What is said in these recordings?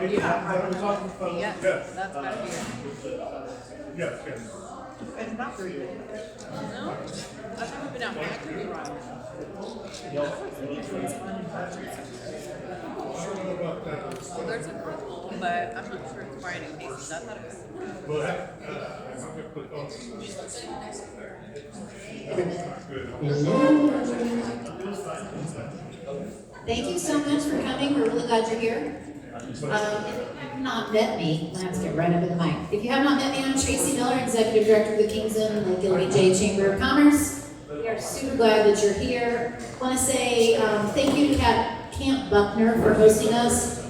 Yes, that's gotta be it. Yes, yes. It's not very good. No? I've never been out there. I could be wrong. Well, there's a couple, but I'm not sure it's Friday cases. I thought it was. Well, I'm gonna put on. Thank you so much for coming. We're really glad you're here. If you have not met me, let's get right up in the mic. If you have not met me, I'm Tracy Miller, Executive Director of the Kingsland and Gilby J Chamber of Commerce. We are super glad that you're here. I want to say thank you to Camp Buckner for hosting us.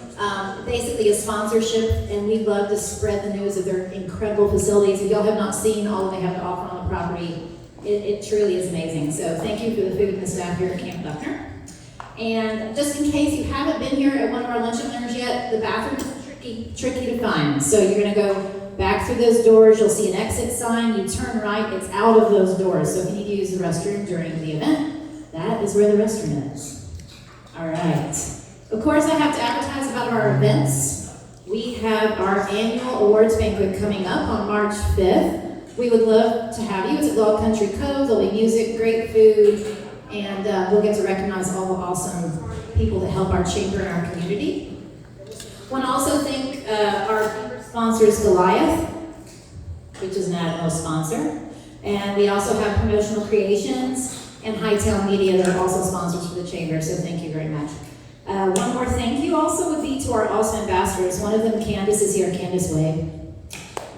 Basically a sponsorship, and we'd love to spread the news of their incredible facilities. If y'all have not seen all that they have to offer on the property, it truly is amazing. So thank you for the food and the staff here at Camp Buckner. And just in case you haven't been here at one of our luncheon dinners yet, the bathroom is tricky to find. So you're gonna go back through those doors, you'll see an exit sign, you turn right, it's out of those doors. So if you need to use the restroom during the event, that is where the restroom is. All right. Of course, I have to advertise about our events. We have our annual awards banquet coming up on March 5th. We would love to have you. It's at Log Country Cove. There'll be music, great food, and we'll get to recognize all the awesome people that help our chamber and our community. I want to also thank our sponsors, Goliath, which is an Atmos sponsor. And we also have Promotional Creations and Hightown Media that are also sponsors for the chamber, so thank you very much. One more thank you also would be to our awesome ambassadors. One of them, Candace, is here. Candace, wave.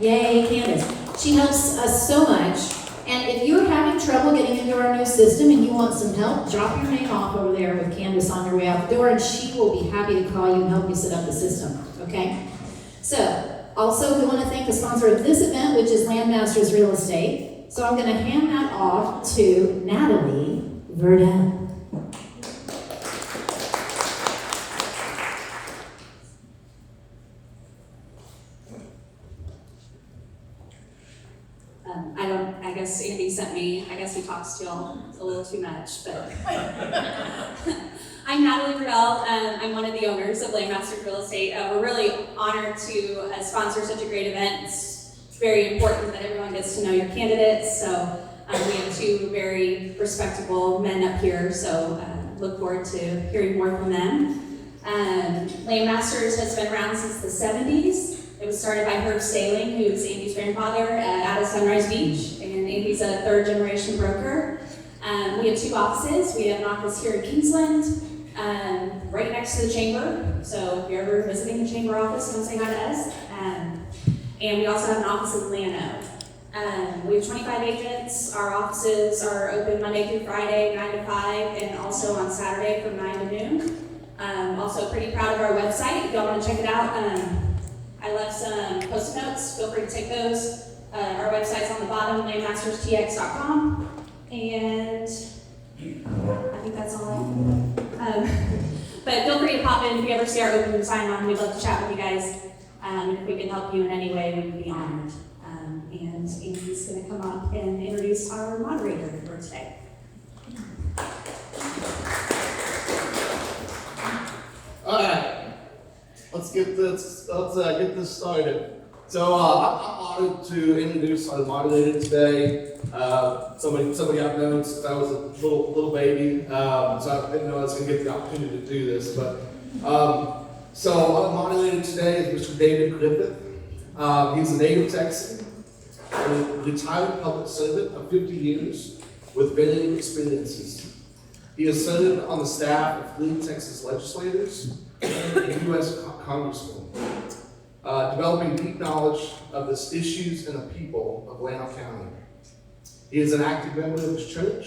Yay, Candace. She helps us so much. And if you're having trouble getting into our new system and you want some help, drop your name off over there with Candace on your way out the door, and she will be happy to call you and help you set up the system, okay? So, also we want to thank the sponsor of this event, which is Landmasters Real Estate. So I'm going to hand that off to Natalie Verdell. I guess Andy sent me, I guess he talks to y'all a little too much, but I'm Natalie Verdell. I'm one of the owners of Landmasters Real Estate. We're really honored to sponsor such a great event. It's very important that everyone gets to know your candidates, so we have two very respectable men up here, so look forward to hearing more from them. Landmasters has been around since the 70s. It was started by Herb Staling, who's Andy's grandfather, out of Sunrise Beach, and Andy's a third-generation broker. We have two offices. We have an office here in Kingsland, right next to the chamber. So if you're ever visiting the chamber office, come say hi to us. And we also have an office in Llano. We have 25 agents. Our offices are open Monday through Friday, 9 to 5, and also on Saturday from 9 to noon. Also pretty proud of our website. If y'all want to check it out, I left some post-it notes. Feel free to take those. Our website's on the bottom, landmasterstx.com. And I think that's all I have. But feel free to pop in if you ever see our open sign on. We'd love to chat with you guys. And if we can help you in any way, we would be honored. And Andy's going to come up and introduce our moderator for today. All right. Let's get this started. So I'm honored to introduce our moderator today. Somebody I've known since I was a little baby, so I didn't know I was going to get the opportunity to do this. But so our moderator today is Mr. David Griffith. He's a native Texan, a retired public servant of 50 years with varying experiences. He has served on the staff of 3 Texas legislators and U.S. congressmen, developing deep knowledge of the issues and the people of Llano County. He is an active member of his church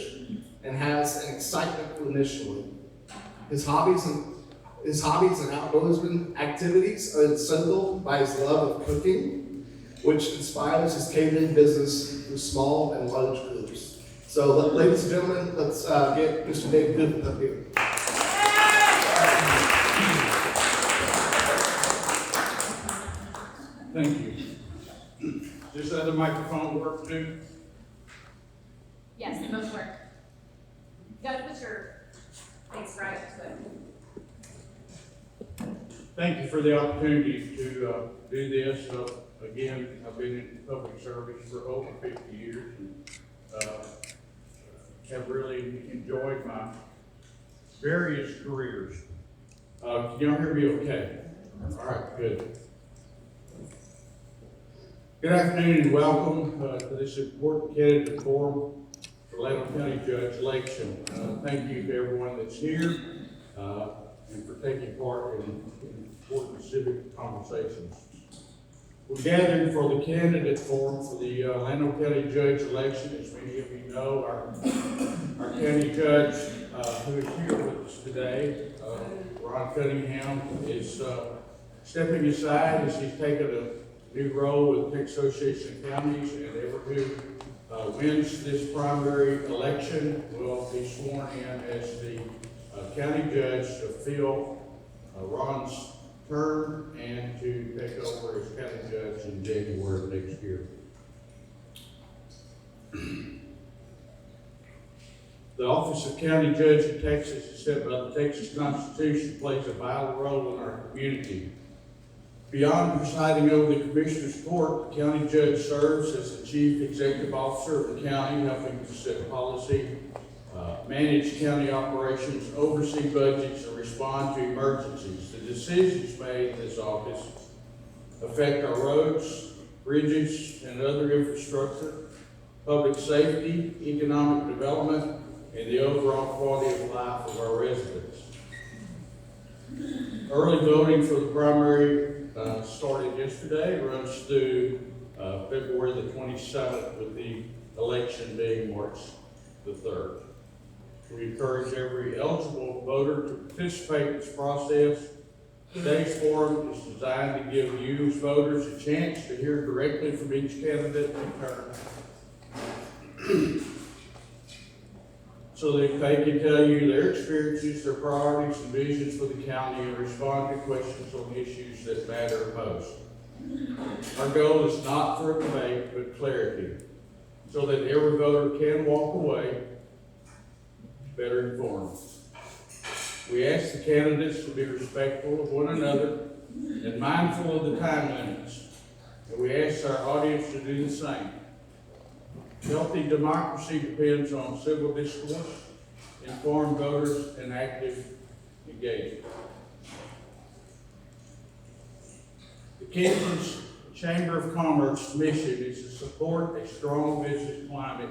and has an excitement for the mission. His hobbies and outdoorsman activities are encircled by his love of cooking, which inspires his catering business through small and large groups. So, ladies and gentlemen, let's get Mr. David Griffith up here. Thank you. Does the other microphone work too? Yes, they both work. You gotta put your face right to it. Thank you for the opportunity to do this. Again, I've been in public service for over 50 years and have really enjoyed my various careers. Can y'all hear me okay? All right, good. Good afternoon and welcome to this important candidate forum for Llano County Judge election. Thank you to everyone that's here and for taking part in important civic conversations. We're gathered for the candidate forum for the Llano County Judge election. As many of you know, our county judge who is here with us today, Ron Cunningham, is stepping aside as he's taken a new role with the Texas Association of Counties, and whoever who wins this primary election will be sworn in as the county judge to fill Ron's term and to take over as county judge in January of next year. The office of county judge in Texas is set by the Texas Constitution, plays a vital role in our community. Beyond presiding over the Commissioner's Court, the county judge serves as the chief executive officer of the county, helping to set policy, manage county operations, oversee budgets, and respond to emergencies. The decisions made in this office affect our roads, bridges, and other infrastructure, public safety, economic development, and the overall quality of life of our residents. Early voting for the primary started yesterday, runs through February the 27th, with the election being March the 3rd. We encourage every eligible voter to participate in this process. Today's forum is designed to give you as voters a chance to hear directly from each candidate in turn, so that they can tell you their experiences, their priorities, and visions for the county, and respond to questions on issues that matter most. Our goal is not for a debate, but clarity, so that every voter can walk away better informed. We ask the candidates to be respectful of one another and mindful of the time limits, and we ask our audience to do the same. Healthy democracy depends on civil discourse, informed voters, and active engagement. The Kingsland Chamber of Commerce mission is to support a strong business climate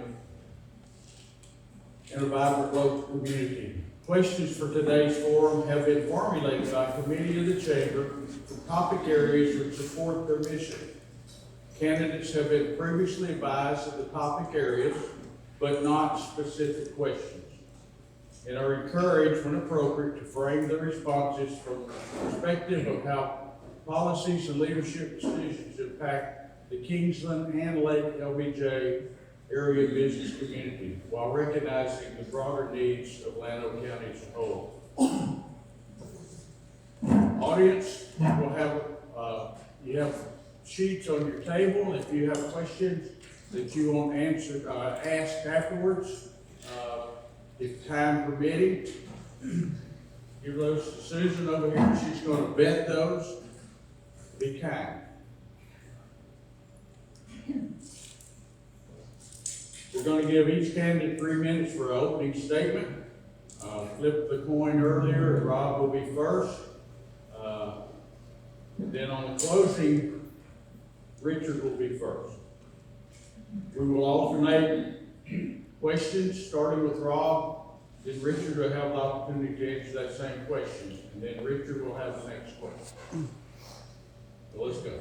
and a vibrant local community. Questions for today's forum have been formulated by a committee of the Chamber for topic areas which support their mission. Candidates have been previously advised of the topic areas, but not specific questions, and are encouraged, when appropriate, to frame their responses from the perspective of how policies and leadership decisions impact the Kingsland and Lake LBJ area business community, while recognizing the broader needs of Llano County as a whole. Audience, will have you have sheets on your table. If you have questions that you want answered, ask afterwards, if time permitting, give those to Susan over here. She's going to vet those. Be kind. We're going to give each candidate 3 minutes for an opening statement. Flip the coin earlier, Rob will be first. And then on the closing, Richard will be first. We will alternate questions, starting with Rob. Then Richard will have the opportunity to answer that same question. And then Richard will have the next question. So let's go.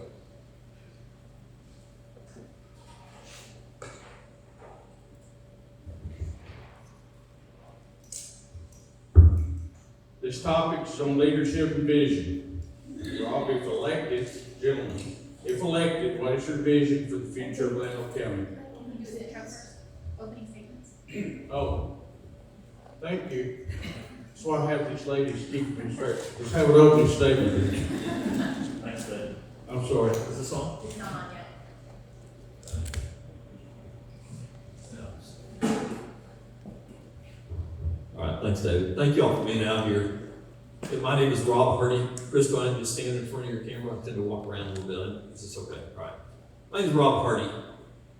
This topic is on leadership and vision. Rob, if elected, gentlemen, if elected, what is your vision for the future of Llano County? Opening statements. Oh, thank you. That's why I have these ladies keep me straight. Let's have an opening statement. Thanks, Dave. I'm sorry. Is this on? It's not on yet. All right, thanks, David. Thank you all for being out here. Okay, my name is Rob Hardy. Crystal, I'm just standing in front of your camera. I tend to walk around a little bit. Is this okay? All right. My name is Rob Hardy.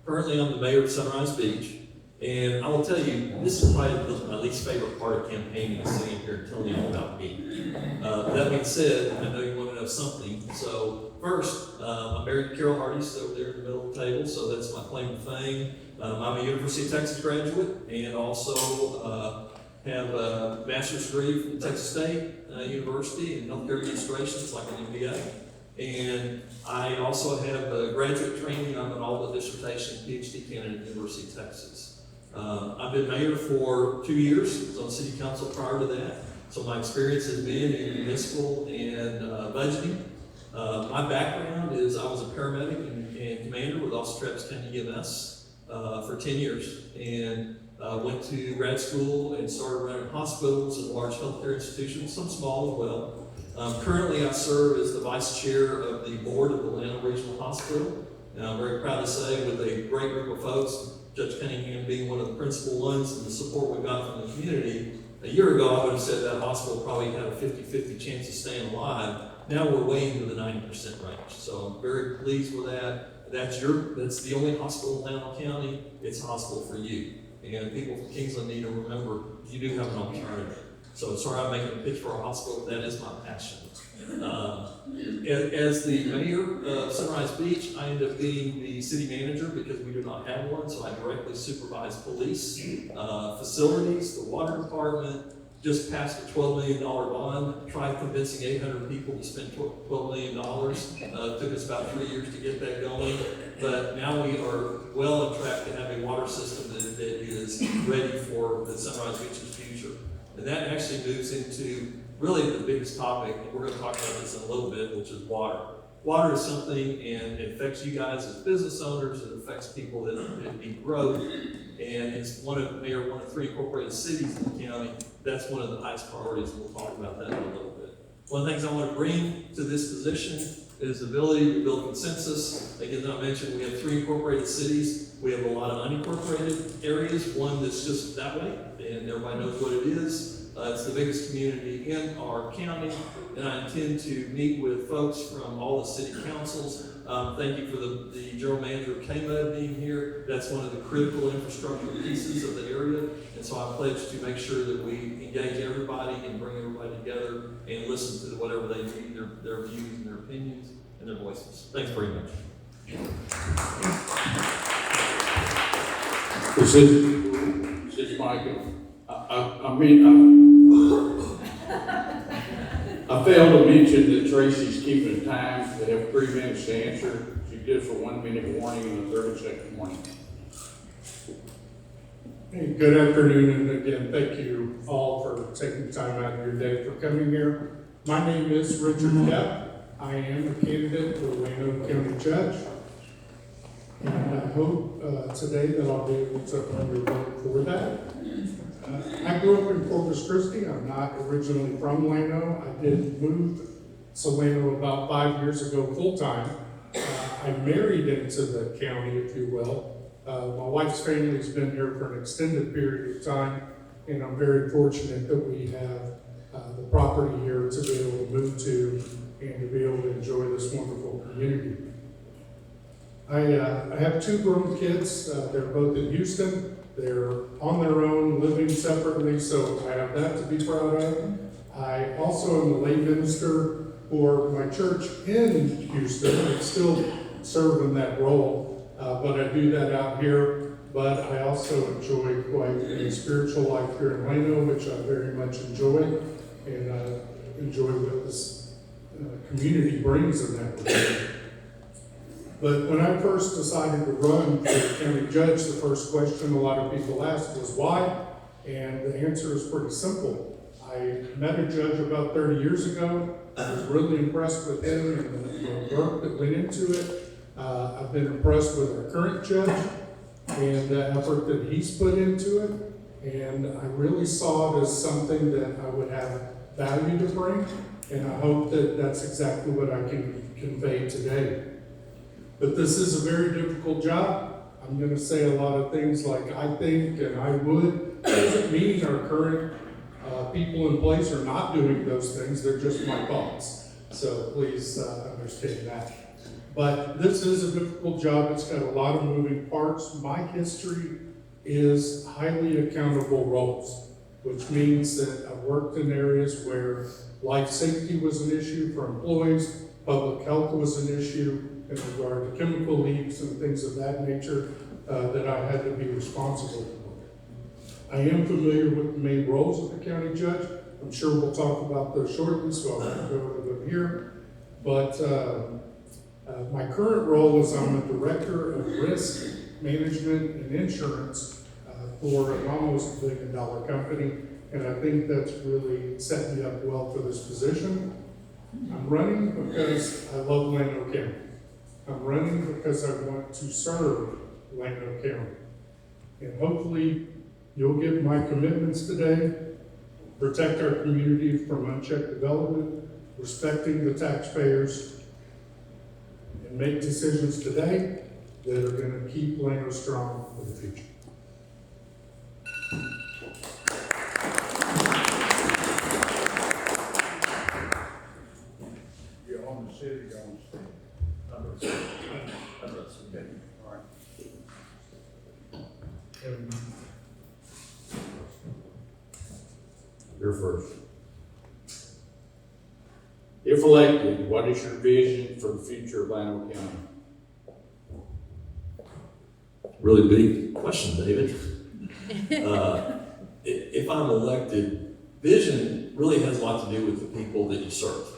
Currently, I'm the mayor of Sunrise Beach. And I will tell you, this is probably my least favorite part of campaigning, is sitting here and telling you all about me. That being said, I know you want to know something. So first, I'm married to Carol Hardy, still over there in the middle of the table, so that's my claim to fame. I'm a University of Texas graduate and also have a master's degree from Texas State University in healthcare administration. It's like an MBA. And I also have a graduate training. I'm an all-but dissertation PhD candidate at the University of Texas. I've been mayor for 2 years. I was on city council prior to that. So my experience has been in municipal and budgeting. My background is I was a paramedic and commander with Austin Travis County EMS for 10 years. And went to grad school and started running hospitals and large healthcare institutions, some small as well. Currently I serve as the vice chair of the board of the Llano Regional Hospital. And I'm very proud to say, with a great group of folks, Judge Cunningham being one of the principal ones, and the support we got from the community. A year ago, I would have said that hospital probably had a 50-50 chance of staying alive. Now we're way into the 90% range. So I'm very pleased with that. That's the only hospital in Llano County. It's a hospital for you. And people from Kingsland need to remember, you do have an alternative. So sorry I'm making a pitch for our hospital, that is my passion. As the mayor of Sunrise Beach, I end up being the city manager because we do not have one, so I directly supervise police, facilities, the water department, just passed a $12 million bond, tried convincing 800 people to spend $12 million. Took us about 3 years to get that going, but now we are well on track to have a water system that is ready for the Sunrise Beach's future. And that actually moves into really the biggest topic, and we're going to talk about this in a little bit, which is water. Water is something, and it affects you guys as business owners, it affects people that need growth, and it's Mayor, one of 3 incorporated cities in the county. That's one of the highest priorities, and we'll talk about that in a little bit. One of the things I want to bring to this position is the ability to build consensus. Like as I mentioned, we have 3 incorporated cities. We have a lot of unincorporated areas, one that's just that way, and everybody knows what it is. It's the biggest community in our county, and I intend to meet with folks from all the city councils. Thank you for the general manager of KMUD being here. That's one of the critical infrastructure pieces of the area, and so I pledge to make sure that we engage everybody and bring everybody together and listen to whatever they need, their views and their opinions and their voices. Thanks very much. Is this Michael? I failed to mention that Tracy's keeping time. They have 3 minutes to answer. She did for 1 minute warning and a 30-second warning. Hey, good afternoon, and again, thank you all for taking time out of your day for coming here. My name is Richard Depp. I am a candidate for Llano County Judge. And I hope today that I'll be able to earn your vote for that. I grew up in Corpus Christi. I'm not originally from Llano. I did move to Llano about 5 years ago full-time. I married into the county, if you will. My wife's family has been here for an extended period of time, and I'm very fortunate that we have the property here to be able to move to and to be able to enjoy this wonderful community. I have 2 grown kids. They're both in Houston. They're on their own, living separately, so I have that to be proud of. I also am a lay minister for my church in Houston. I still serve in that role, but I do that out here. But I also enjoy quite a spiritual life here in Llano, which I very much enjoy, and enjoy what this community brings in that regard. But when I first decided to run for county judge, the first question a lot of people asked was why? And the answer is pretty simple. I met a judge about 30 years ago. I was really impressed with him and the work that went into it. I've been impressed with our current judge and the effort that he's put into it. And I really saw it as something that I would have value to bring. And I hope that that's exactly what I can convey today. But this is a very difficult job. I'm going to say a lot of things like I think and I would. It doesn't mean our current people in place are not doing those things, they're just my thoughts. So please understand that. But this is a difficult job, it's got a lot of moving parts. My history is highly accountable roles, which means that I've worked in areas where life safety was an issue for employees, public health was an issue in regard to chemical leaks and things of that nature that I had to be responsible for. I am familiar with the main roles of the county judge. I'm sure we'll talk about those shortly, so I won't go over them here. But my current role is I'm a director of risk management and insurance for an almost $1 billion company, and I think that's really set me up well for this position. I'm running because I love Llano County. I'm running because I want to serve Llano County. And hopefully you'll give my commitments today, protect our community from unchecked development, respecting the taxpayers, and make decisions today that are going to keep Llano strong for the future. You're on the city, you're on the state. Okay, all right. You're first. If elected, what is your vision for the future of Llano County? Really big question, David. If I'm elected, vision really has a lot to do with the people that you serve.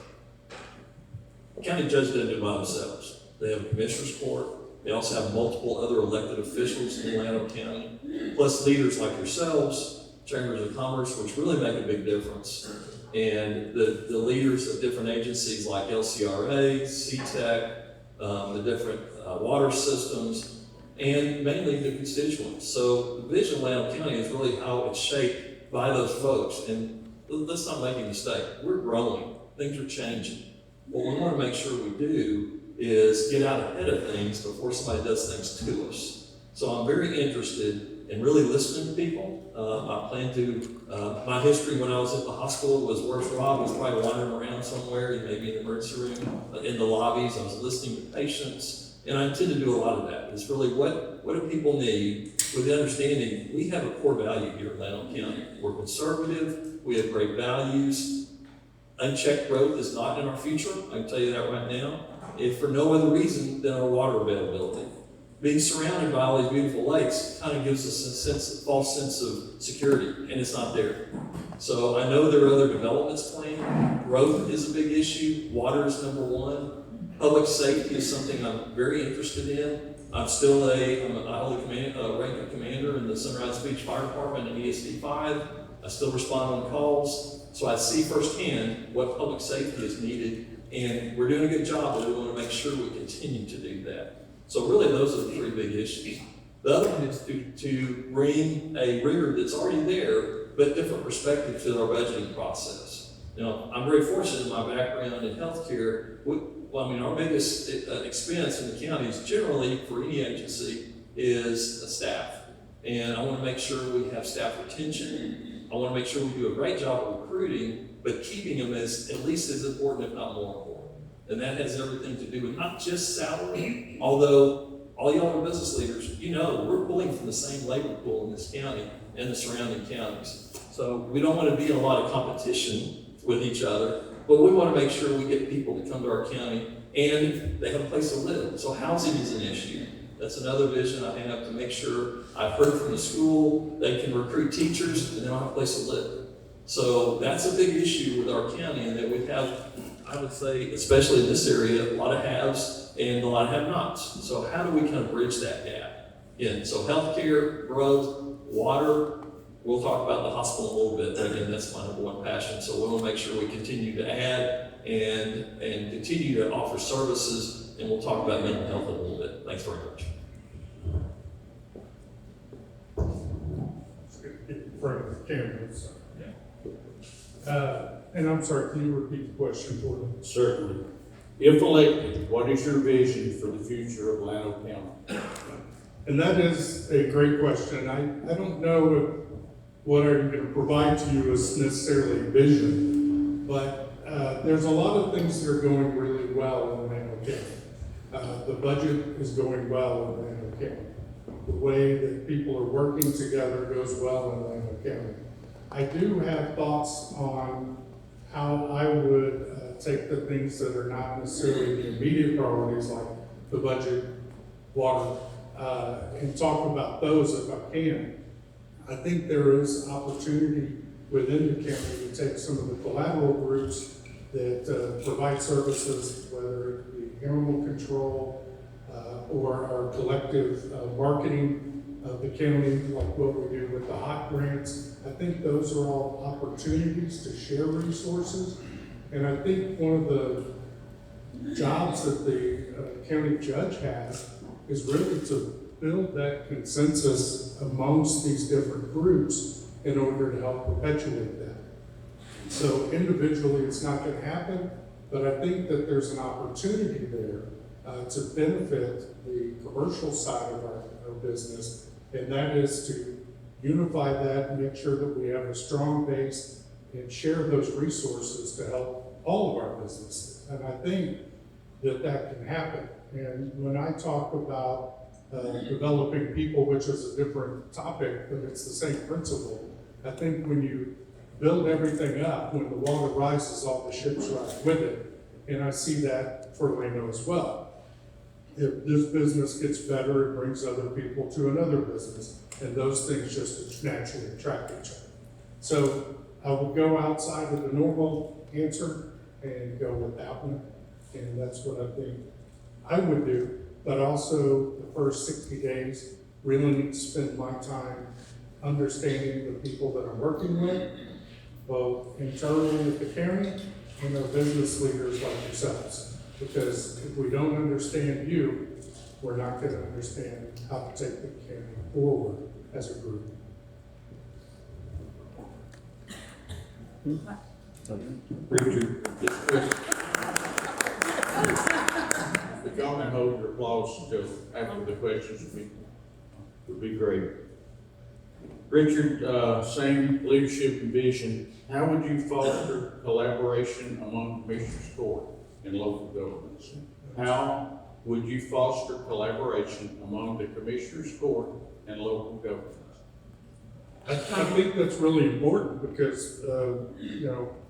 County judge doesn't do it by themselves. They have a commissioner's court. They also have multiple other elected officials in Llano County, plus leaders like yourselves, chambers of commerce, which really make a big difference. And the leaders of different agencies like LCRA, CTEC, the different water systems, and mainly the constituents. So the vision of Llano County is really how it's shaped by those folks. And let's not make a mistake. We're growing. Things are changing. What we want to make sure we do is get out ahead of things before somebody does things to us. So I'm very interested in really listening to people. I plan to, my history when I was at the hospital was where's Rob? He was probably wandering around somewhere, maybe in the emergency room, in the lobbies. I was listening to patients, and I intend to do a lot of that. It's really what do people need with the understanding we have a core value here in Llano County. We're conservative, we have great values. Unchecked growth is not in our future, I can tell you that right now, if for no other reason than our water availability. Being surrounded by all these beautiful lakes kind of gives us a false sense of security, and it's not there. So I know there are other developments planned. Growth is a big issue. Water is number one. Public safety is something I'm very interested in. I'm still I hold a rank of commander in the Sunrise Beach Fire Department in ESD 5. I still respond on calls. So I see firsthand what public safety is needed, and we're doing a good job, but we want to make sure we continue to do that. So really, those are the three big issues. The other one is to bring a rigor that's already there, but different perspective to our budgeting process. You know, I'm very fortunate in my background in healthcare. Our biggest expense in the county is generally, for any agency, is staff. And I want to make sure we have staff retention. I want to make sure we do a great job of recruiting, but keeping them is at least as important, if not more important. And that has everything to do with not just salary, although all y'all are business leaders, you know we're pulling from the same labor pool in this county and the surrounding counties. So we don't want to be in a lot of competition with each other, but we want to make sure we get people to come to our county and they have a place to live. So housing is an issue. That's another vision I have, to make sure I've heard from the school, they can recruit teachers and they don't have a place to live. So that's a big issue with our county, and that we have, I would say, especially in this area, a lot of haves and a lot of have-nots. So how do we kind of bridge that gap? Yeah, so healthcare, growth, water, we'll talk about the hospital a little bit, but again, that's my number one passion. So we want to make sure we continue to add and continue to offer services, and we'll talk about mental health in a little bit. Thanks very much. In front of the camera, so. And I'm sorry, can you repeat the question for me? Certainly. If elected, what is your vision for the future of Llano County? And that is a great question. I don't know if what I'm going to provide to you is necessarily vision, but there's a lot of things that are going really well in Llano County. The budget is going well in Llano County. The way that people are working together goes well in Llano County. I do have thoughts on how I would take the things that are not necessarily the immediate priorities, like the budget, water, and talk about those if I can. I think there is opportunity within the county to take some of the collateral groups that provide services, whether it be animal control or our collective marketing of the county, like what we do with the hot grants. I think those are all opportunities to share resources. And I think one of the jobs that the county judge has is really to build that consensus amongst these different groups in order to help perpetuate that. So individually, it's not going to happen, but I think that there's an opportunity there to benefit the commercial side of our business, and that is to unify that and make sure that we have a strong base and share those resources to help all of our businesses. And I think that that can happen. And when I talk about developing people, which is a different topic, but it's the same principle, I think when you build everything up, when the water rises, all the ships rise with it. And I see that for Llano as well. If this business gets better, it brings other people to another business, and those things just naturally attract each other. So I will go outside of the normal answer and go with that one, and that's what I think I would do. But also, the first 60 days, really need to spend my time understanding the people that I'm working with, both internally at the county and our business leaders like yourselves. Because if we don't understand you, we're not going to understand how to take the county forward as a group. Richard, if y'all can hold your applause until after the questions would be great. Richard, same leadership and vision. How would you foster collaboration among Commissioners Court and local governments? How would you foster collaboration among the Commissioners Court and local governments? I think that's really important because,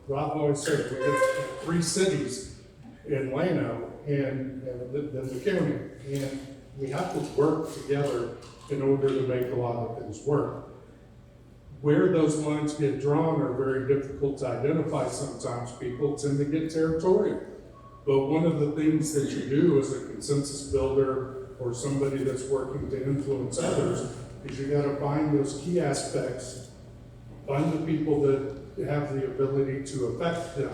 Rob always said we have 3 cities in Llano and then the county, and we have to work together in order to make a lot of things work. Where those lines get drawn are very difficult to identify sometimes. People tend to get territorial. But one of the things that you do as a consensus builder or somebody that's working to influence others is you gotta find those key aspects, find the people that have the ability to affect them,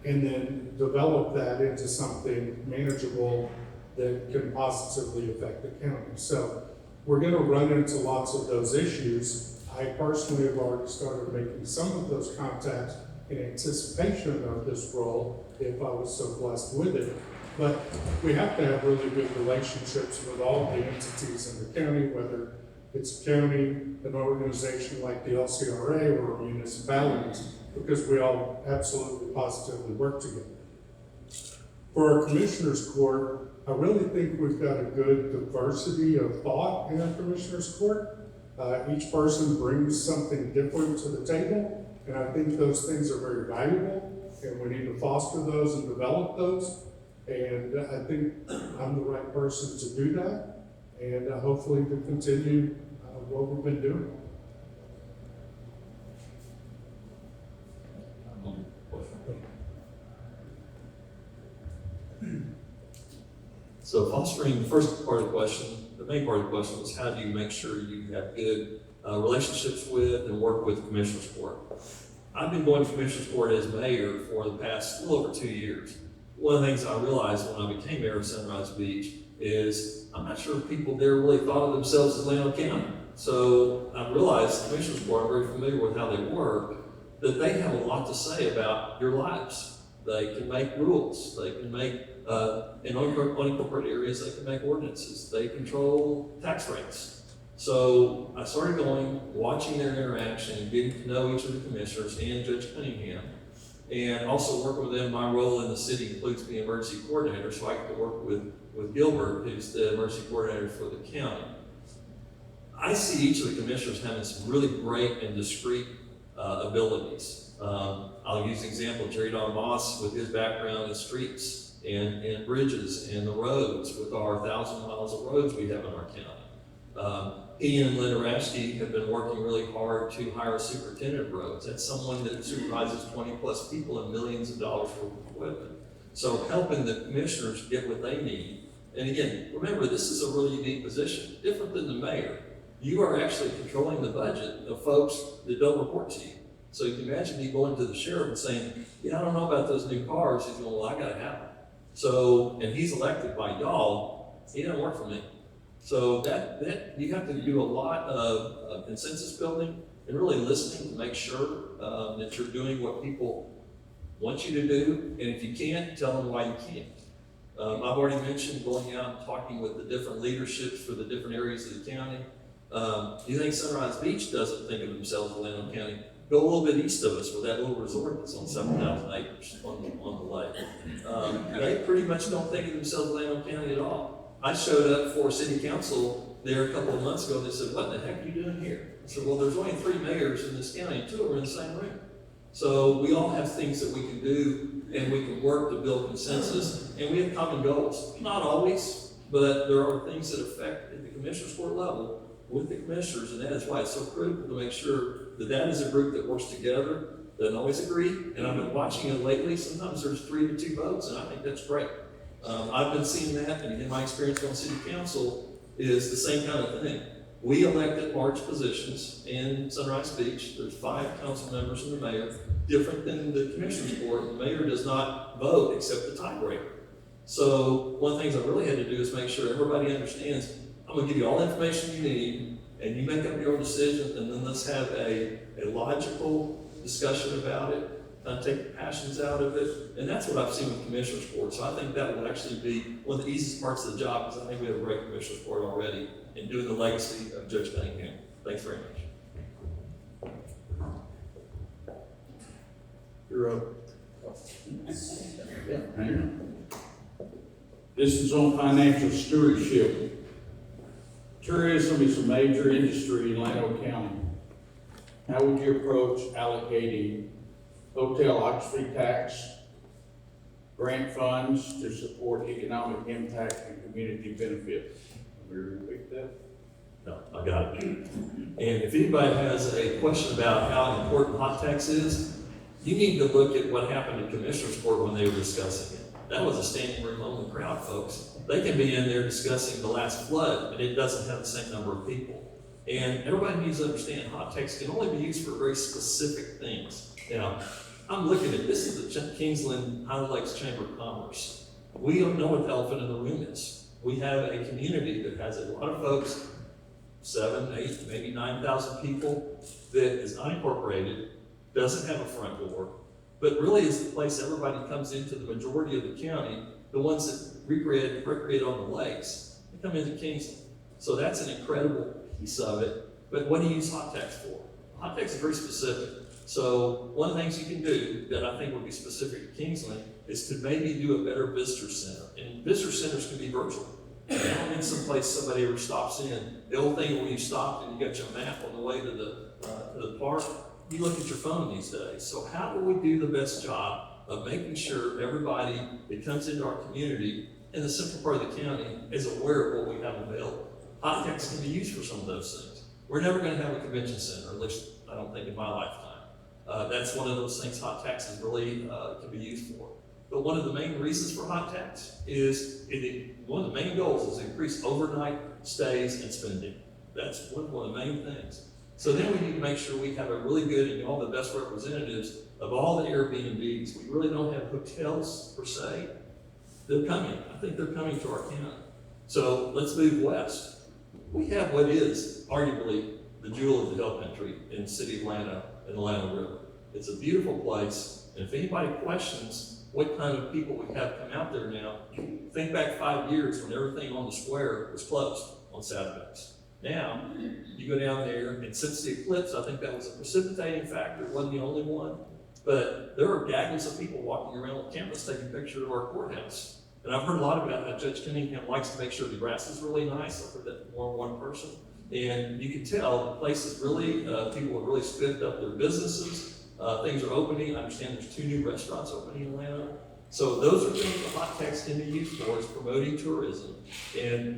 and then develop that into something manageable that can positively affect the county. So we're gonna run into lots of those issues. I personally have already started making some of those contacts in anticipation of this role, if I was so blessed with it. But we have to have really good relationships with all the entities in the county, whether it's county, an organization like the LCRA, or municipalities, because we all absolutely positively work together. For our Commissioners Court, I really think we've got a good diversity of thought in our Commissioners Court. Each person brings something different to the table, and I think those things are very valuable, and we need to foster those and develop those. And I think I'm the right person to do that, and hopefully to continue what we've been doing. So fostering, the first part of the question, the main part of the question was how do you make sure you have good relationships with and work with Commissioners Court? I've been going to Commissioners Court as mayor for the past little over 2 years. One of the things I realized when I became mayor of Sunrise Beach is I'm not sure if people there really thought of themselves as Llano County. So I realized Commissioners Court, I'm very familiar with how they work, that they have a lot to say about your lives. They can make rules. They can make, in unincorporated areas, they can make ordinances. They control tax rates. So I started going, watching their interaction, and getting to know each of the commissioners and Judge Cunningham, and also working with them. My role in the city includes being emergency coordinator, so I get to work with Gilbert, who's the emergency coordinator for the county. I see each of the commissioners having some really great and discrete abilities. I'll use the example of Jerry Don Moss with his background in streets and bridges and the roads with our 1,000 miles of roads we have in our county. He and Linda Rashke have been working really hard to hire a superintendent of roads. That's someone that supervises 20 plus people and millions of dollars worth of equipment. So helping the commissioners get what they need. And again, remember, this is a really unique position, different than the mayor. You are actually controlling the budget of folks that don't report to you. So you can imagine me going to the sheriff and saying, yeah, I don't know about those new cars. He's going, well, I gotta have them. So, and he's elected by y'all, he doesn't work for me. So that you have to do a lot of consensus building and really listening to make sure that you're doing what people want you to do. And if you can't, tell them why you can't. I've already mentioned going out and talking with the different leaderships for the different areas of the county. You think Sunrise Beach doesn't think of themselves as Llano County? Go a little bit east of us with that little resort that's on 7,000 acres on the lake. They pretty much don't think of themselves as Llano County at all. I showed up for city council there a couple of months ago and they said, what the heck are you doing here? I said, well, there's only 3 mayors in this county and 2 of them are in the same room. So we all have things that we can do and we can work to build consensus and we have common goals. Not always, but there are things that affect at the commissioners court level with the commissioners, and that is why it's so critical to make sure that that is a group that works together, doesn't always agree, and I've been watching it lately. Sometimes there's 3 to 2 votes, and I think that's great. I've been seeing that, and in my experience on city council, is the same kind of thing. We elected large positions in Sunrise Beach. There's 5 council members and the mayor, different than the commissioners board. The mayor does not vote except the tiebreaker. So one of the things I really had to do is make sure everybody understands, I'm gonna give you all the information you need, and you make up your own decision, and then let's have a logical discussion about it, take the passions out of it, and that's what I've seen with commissioners board. So I think that will actually be one of the easiest parts of the job, because I think we have a great commissioners board already in doing the legacy of Judge Cunningham. Thanks very much. You're up. Yeah, hang on. This is on financial stewardship. Tourism is a major industry in Llano County. How would you approach allocating hotel occupancy tax, grant funds to support economic impact and community benefit? Can we repeat that? No, I got it. And if anybody has a question about how important hot tax is, you need to look at what happened in Commissioners Court when they were discussing it. That was a standing room only crowd, folks. They can be in there discussing the last flood, but it doesn't have the same number of people. And everybody needs to understand hot tax can only be used for very specific things. Now, I'm looking at, this is the Kingsland Highland Lakes Chamber of Commerce. We don't know what the elephant in the room is. We have a community that has a lot of folks, 7, 8, maybe 9,000 people, that is unincorporated, doesn't have a front door, but really is the place everybody comes into. The majority of the county, the ones that recreate on the lakes, they come into Kingsland. So that's an incredible piece of it. But what do you use hot tax for? Hot tax is very specific. So one of the things you can do that I think would be specific to Kingsland is to maybe do a better visitor center. And visitor centers can be virtual. I don't mean someplace somebody ever stops in. The old thing where you stopped and you got your map on the way to the park, you look at your phone these days. So how do we do the best job of making sure everybody that comes into our community in the central part of the county is aware of what we have available? Hot tax can be used for some of those things. We're never going to have a convention center, at least I don't think in my lifetime. That's one of those things hot taxes really can be used for. But one of the main reasons for hot tax is, one of the main goals is to increase overnight stays and spending. That's one of the main things. So then we need to make sure we have a really good, and all the best representatives of all the Airbnbs. We really don't have hotels per se. They're coming. I think they're coming to our county. So let's move west. We have what is arguably the jewel of the hill country in the city of Llano and the Llano River. It's a beautiful place, and if anybody questions what kind of people we have come out there now, think back 5 years when everything on the square was closed on Saturdays. Now, you go down there, and since the eclipse, I think that was a precipitating factor. It wasn't the only one. But there are gaggles of people walking around with cameras taking pictures of our courthouse. And I've heard a lot about that. Judge Cunningham likes to make sure the grass is really nice. I've heard that from more than one person. And you can tell the place is really, people have really spiffed up their businesses. Things are opening. I understand there's 2 new restaurants opening in Llano. So those are things the hot tax can be used for, is promoting tourism.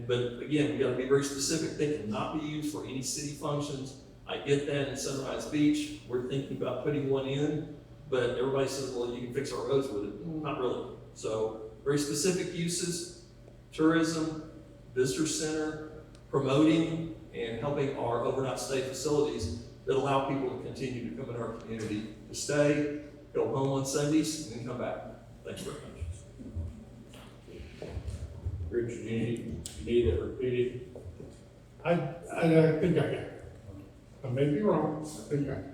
But again, we gotta be very specific. They cannot be used for any city functions. I get that in Sunrise Beach. We're thinking about putting one in, but everybody says, well, you can fix our roads with it. Not really. So very specific uses, tourism, visitor center, promoting and helping our overnight stay facilities that allow people to continue to come in our community, to stay, go home on Sundays, and then come back. Thanks very much. Richard, you need it repeated? I think I got it. I may be wrong, I think I got it.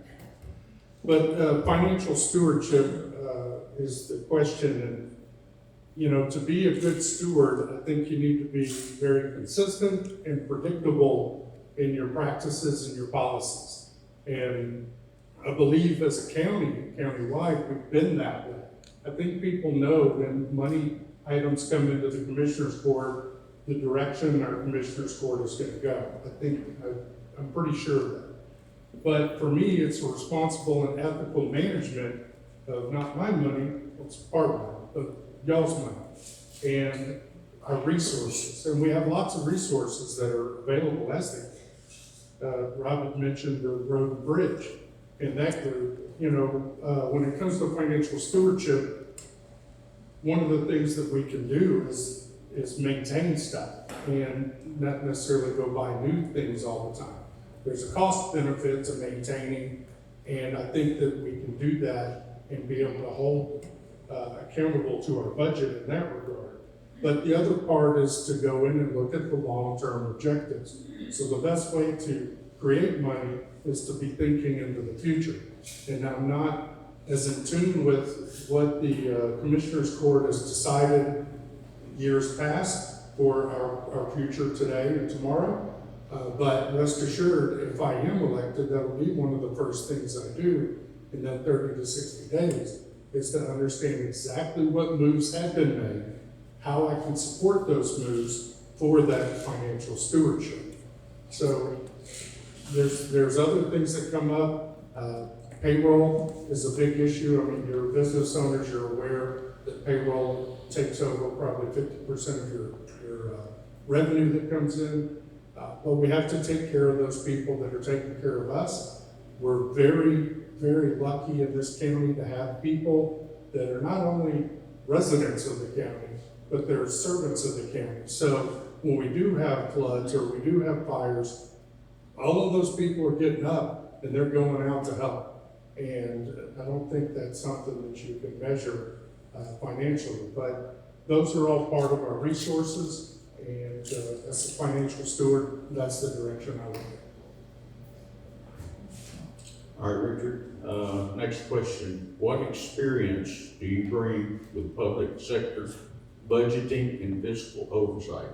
But financial stewardship is the question, and to be a good steward, I think you need to be very consistent and predictable in your practices and your policies. And I believe as a county, countywide, we've been that way. I think people know when money items come into the commissioner's court, the direction our commissioner's court is going to go. I'm pretty sure of that. But for me, it's a responsible and ethical management of not my money, it's part of it, but y'all's money and our resources. And we have lots of resources that are available as they. Rob had mentioned the road and bridge in that group. When it comes to financial stewardship, one of the things that we can do is maintain stuff and not necessarily go buy new things all the time. There's a cost benefit to maintaining, and I think that we can do that and be able to hold accountable to our budget in that regard. But the other part is to go in and look at the long-term objectives. So the best way to create money is to be thinking into the future. And I'm not as in tune with what the Commissioner's Court has decided years past for our future today and tomorrow. But rest assured, if I am elected, that'll be one of the first things I do in that 30 to 60 days, is to understand exactly what moves have been made, how I can support those moves for that financial stewardship. So there's other things that come up. Payroll is a big issue. I mean, your business owners, you're aware that payroll takes over probably 50% of your revenue that comes in. But we have to take care of those people that are taking care of us. We're very, very lucky in this county to have people that are not only residents of the county, but they're servants of the county. So when we do have floods or we do have fires, all of those people are getting up and they're going out to help. And I don't think that's something that you can measure financially, but those are all part of our resources. And as a financial steward, that's the direction I would go. All right, Richard, next question. What experience do you bring with public sector budgeting and fiscal oversight?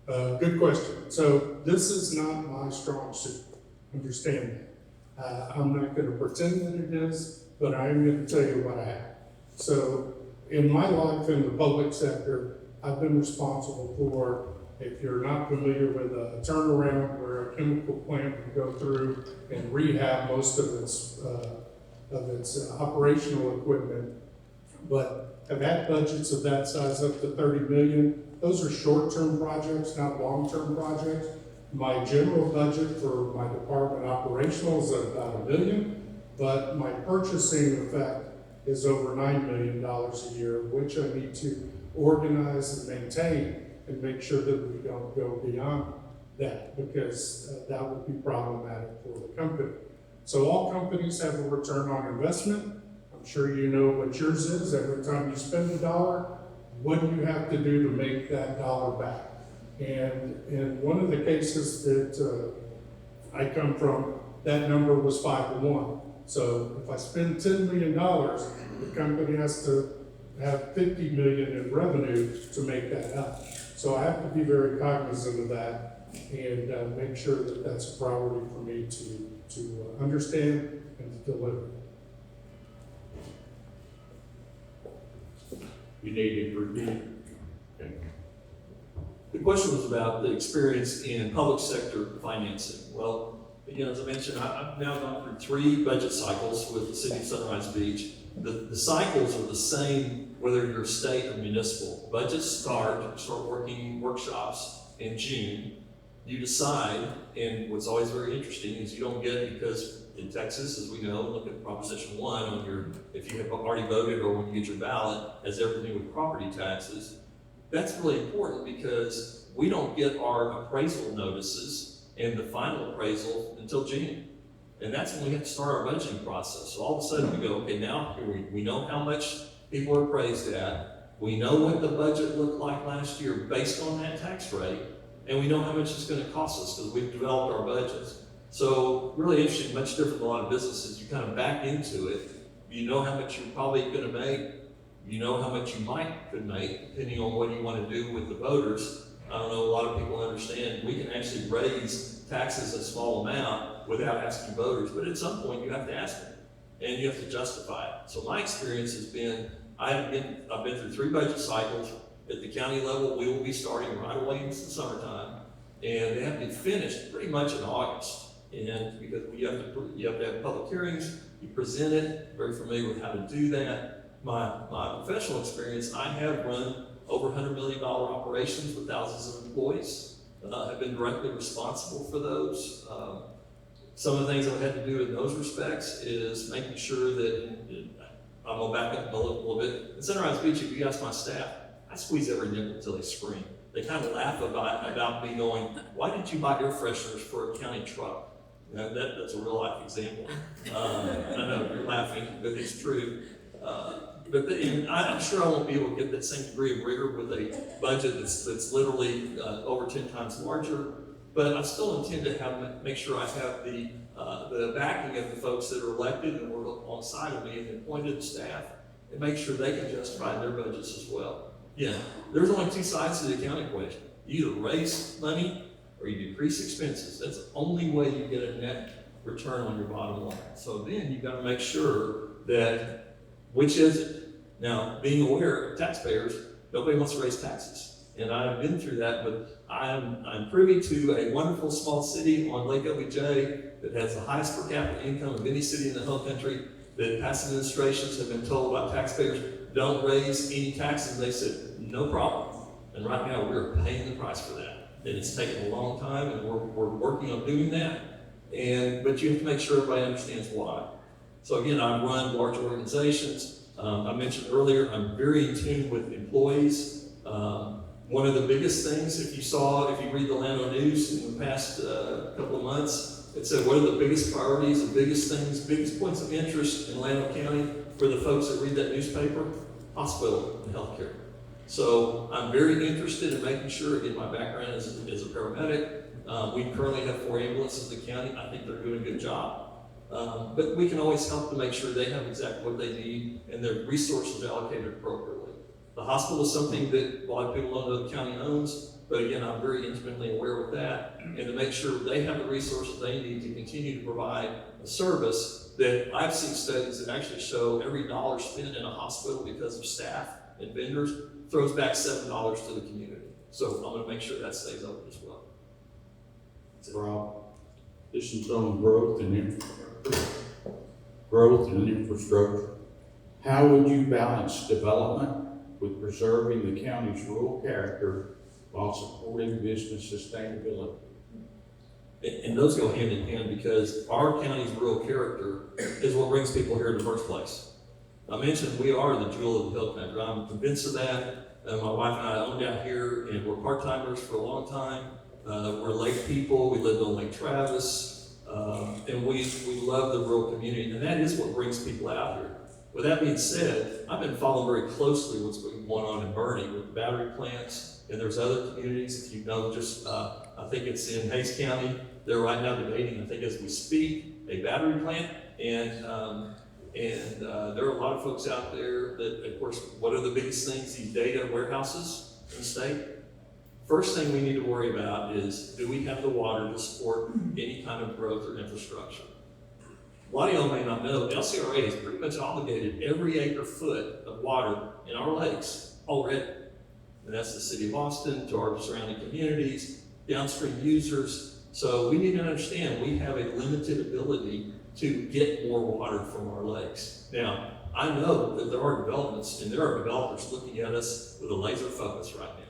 Good question. So this is not my strong suit. Understand that. I'm not going to pretend that it is, but I am going to tell you what I have. So in my life in the public sector, I've been responsible for, if you're not familiar with a turnaround where a chemical plant would go through and rehab most of its operational equipment, but have had budgets of that size up to 30 million. Those are short-term projects, not long-term projects. My general budget for my department operational is about $1 million, but my purchasing effect is over $9 million a year, which I need to organize and maintain and make sure that we don't go beyond that, because that would be problematic for the company. So all companies have a return on investment. I'm sure you know what yours is. Every time you spend $1, what do you have to do to make that dollar back? And in one of the cases that I come from, that number was 5 to 1. So if I spend $10 million, the company has to have 50 million in revenue to make that up. So I have to be very cognizant of that. and make sure that that's a priority for me to understand and to deliver. You need to repeat. Okay. The question was about the experience in public sector financing. Well, again, as I mentioned, I've now gone through 3 budget cycles with the city of Sunrise Beach. The cycles are the same whether you're state or municipal. Budgets start working workshops in June. You decide, and what's always very interesting is you don't get, because in Texas, as we know, look at Proposition 1 on your, if you have already voted or when you get your ballot, as everything with property taxes. That's really important because we don't get our appraisal notices and the final appraisal until June. And that's when we have to start our budgeting process. So all of a sudden we go, okay, now we know how much people are appraised at. We know what the budget looked like last year based on that tax rate. And we know how much it's going to cost us because we've developed our budgets. So really interesting, much different than a lot of businesses. You kind of back into it. You know how much you're probably going to make. You know how much you could make, depending on what you want to do with the voters. I don't know, a lot of people understand we can actually raise taxes a small amount without asking voters, but at some point you have to ask them, and you have to justify it. So my experience has been, I've been through 3 budget cycles. At the county level, we will be starting right away into the summertime, and they have to be finished pretty much in August. And because you have to have public hearings, you present it, very familiar with how to do that. My professional experience, I have run over $100 million operations with thousands of employees. Have been directly responsible for those. Some of the things I've had to do in those respects is making sure that, I'm gonna back up a little bit. In Sunrise Beach, if you ask my staff, I squeeze every nickel until they scream. They kind of laugh about me going, why did you buy air fresheners for a county truck? That's a real life example. I know you're laughing, but it's true. And I'm sure I won't be able to get that same degree of rigor with a budget that's literally over 10 times larger. But I still intend to make sure I have the backing of the folks that are elected and work alongside of me and appointed staff, and make sure they can justify their budgets as well. Yeah, there's only 2 sides to the accounting equation. You either raise money or you decrease expenses. That's the only way you get a net return on your bottom line. So then you've got to make sure that, which is it? Now, being aware of taxpayers, nobody wants to raise taxes. And I've been through that, but I'm privy to a wonderful small city on Lake OBJ that has the highest per capita income of any city in the whole country, that past administrations have been told by taxpayers, don't raise any taxes. They said, no problem. And right now we're paying the price for that. And it's taken a long time, and we're working on doing that. But you have to make sure everybody understands why. So again, I run large organizations. I mentioned earlier, I'm very in tune with employees. One of the biggest things, if you read the Llano news in the past couple of months, it said, what are the biggest priorities, the biggest things, biggest points of interest in Llano County for the folks that read that newspaper? Hospital and healthcare. So I'm very interested in making sure, again, my background is a paramedic. We currently have 4 ambulances in the county. I think they're doing a good job. But we can always help to make sure they have exactly what they need and their resources allocated appropriately. The hospital is something that a lot of people don't know the county owns, but again, I'm very intimately aware of that, and to make sure they have the resources they need to continue to provide a service that I've seen studies that actually show every dollar spent in a hospital because of staff and vendors throws back $7 to the community. So I'm going to make sure that stays open as well. Rob, this is on growth and infrastructure. How would you balance development with preserving the county's rural character while supporting business sustainability? And those go hand in hand because our county's rural character is what brings people here in the first place. I mentioned we are the jewel of the hill country. I'm convinced of that. My wife and I owned out here, and we're part-timers for a long time. We're lake people. We lived on Lake Travis, and we love the rural community, and that is what brings people out here. With that being said, I've been following very closely what's going on in Bernie with battery plants, and there's other communities. If you know, I think it's in Hays County. They're right now debating, I think as we speak, a battery plant, and there are a lot of folks out there that, of course, what are the biggest things? These data warehouses in the state. First thing we need to worry about is, do we have the water to support any kind of growth or infrastructure? A lot of y'all may not know, LCRA has pretty much obligated every acre foot of water in our lakes already. And that's the city of Austin, to our surrounding communities, downstream users. So we need to understand we have a limited ability to get more water from our lakes. Now, I know that there are developments and there are developers looking at us with a laser focus right now.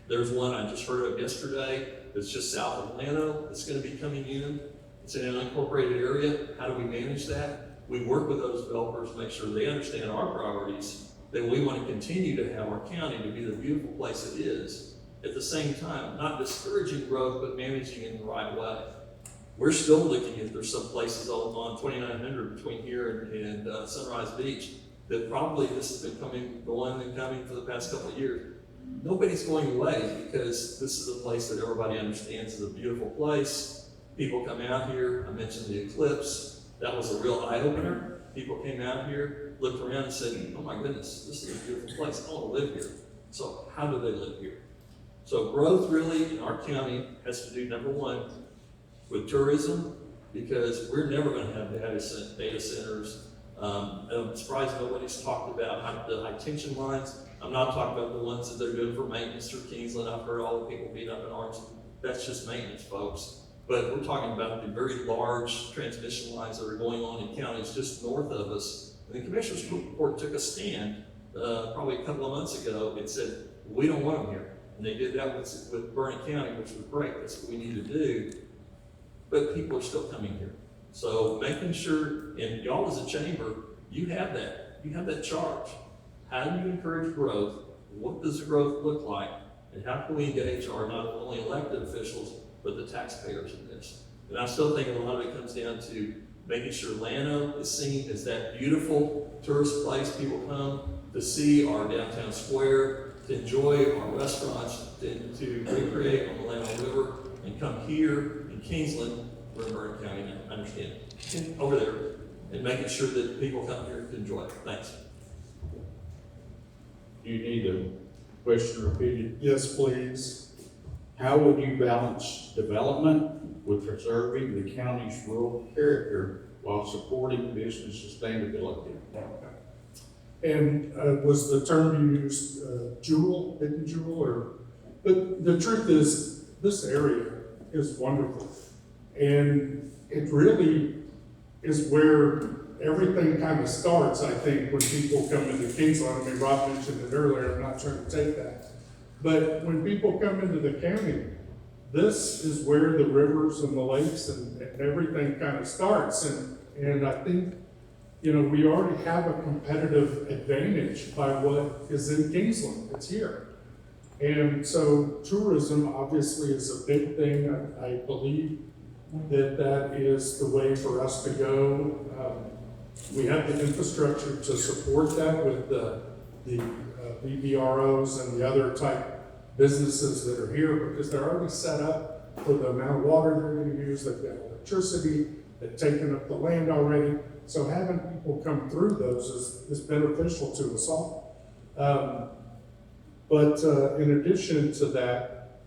There's one I just heard of yesterday that's just south of Llano that's going to be coming in. It's in an unincorporated area. How do we manage that? We work with those developers to make sure they understand our priorities, that we want to continue to have our county to be the beautiful place it is. At the same time, not discouraging growth, but managing it in the right way. We're still looking at, there's some places on 2900 between here and Sunrise Beach that probably this has been going and coming for the past couple of years. Nobody's going away because this is a place that everybody understands is a beautiful place. People come out here. I mentioned the eclipse. That was a real eye-opener. People came out here, looked around and said, oh my goodness, this is a beautiful place. I want to live here. So how do they live here? So growth really in our county has to do, number one, with tourism, because we're never going to have data centers. I'm surprised nobody's talked about the high tension lines. I'm not talking about the ones that they're doing for maintenance through Kingsland. I've heard all the people beat up in arms. That's just maintenance, folks. But we're talking about the very large transmission lines that are going on in counties just north of us. And the Commissioner's Court took a stand probably a couple of months ago and said, we don't want them here. And they did that with Burnett County, which was great. That's what we need to do. But people are still coming here. So making sure, and y'all as a chamber, you have that charge. How do you encourage growth? What does the growth look like? And how can we engage our not only elected officials, but the taxpayers in this? And I still think a lot of it comes down to making sure Llano is seen as that beautiful tourist place people come to see our downtown square, to enjoy our restaurants, to recreate on the Llano River, and come here in Kingsland, we're in Burnett County now, I understand, over there, and making sure that people come here to enjoy it. Thanks. Do you need the question repeated? Yes, please. How would you balance development with preserving the county's rural character while supporting business sustainability? And was the term you used jewel, hidden jewel, or? But the truth is, this area is wonderful. And it really is where everything kind of starts, I think, when people come into Kingsland. I mean, Rob mentioned it earlier, I'm not trying to take that. But when people come into the county, this is where the rivers and the lakes and everything kind of starts. And I think, you know, we already have a competitive advantage by what is in Kingsland. It's here. And so tourism obviously is a big thing. I believe that is the way for us to go. We have the infrastructure to support that with the BBROs and the other type businesses that are here, because they're already set up for the amount of water they're going to use. They've got electricity, they've taken up the land already. So having people come through those is beneficial to us all. But in addition to that,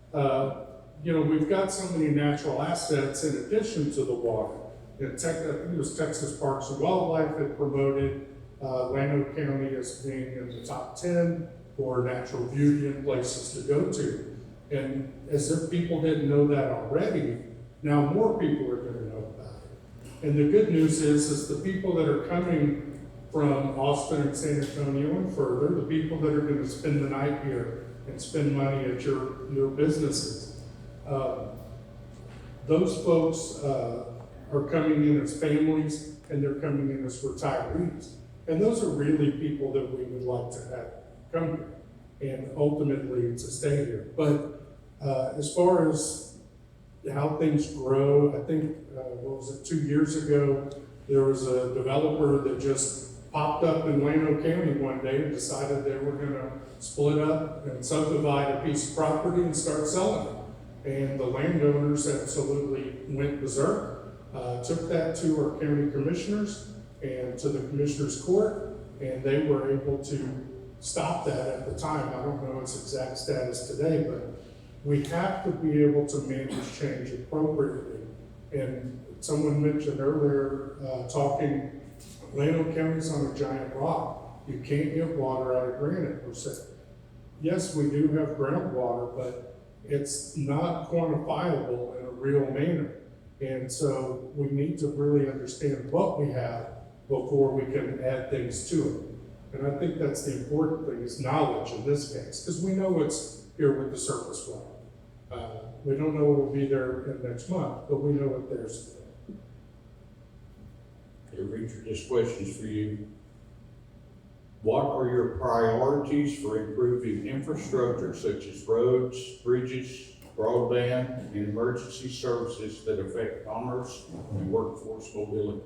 you know, we've got so many natural assets in addition to the water. I think it was Texas Parks and Wildlife that promoted Llano County as being in the top 10 for natural beauty and places to go to. And as if people didn't know that already, now more people are going to know about it. And the good news is the people that are coming from Austin and San Antonio and further, the people that are going to spend the night here and spend money at your businesses, those folks are coming in as families, and they're coming in as retirees. And those are really people that we would like to have come here and ultimately to stay here. But as far as how things grow, I think, 2 years ago, there was a developer that just popped up in Llano County one day and decided they were gonna split up and subdivide a piece of property and start selling it. And the landowners absolutely went berserk. Took that to our county commissioners and to the commissioner's court, and they were able to stop that at the time. I don't know its exact status today, but we have to be able to manage change appropriately. And someone mentioned earlier, talking, Llano County's on a giant rock. You can't get water out of granite per se. Yes, we do have groundwater, but it's not quantifiable in a real manner. And so we need to really understand what we have before we can add things to it. And I think that's the important thing, is knowledge in this case, because we know it's here with the surface water. We don't know what will be there in next month, but we know what there's. Hey, Richard, this question's for you. What are your priorities for improving infrastructure such as roads, bridges, broadband, and emergency services that affect commerce and workforce mobility?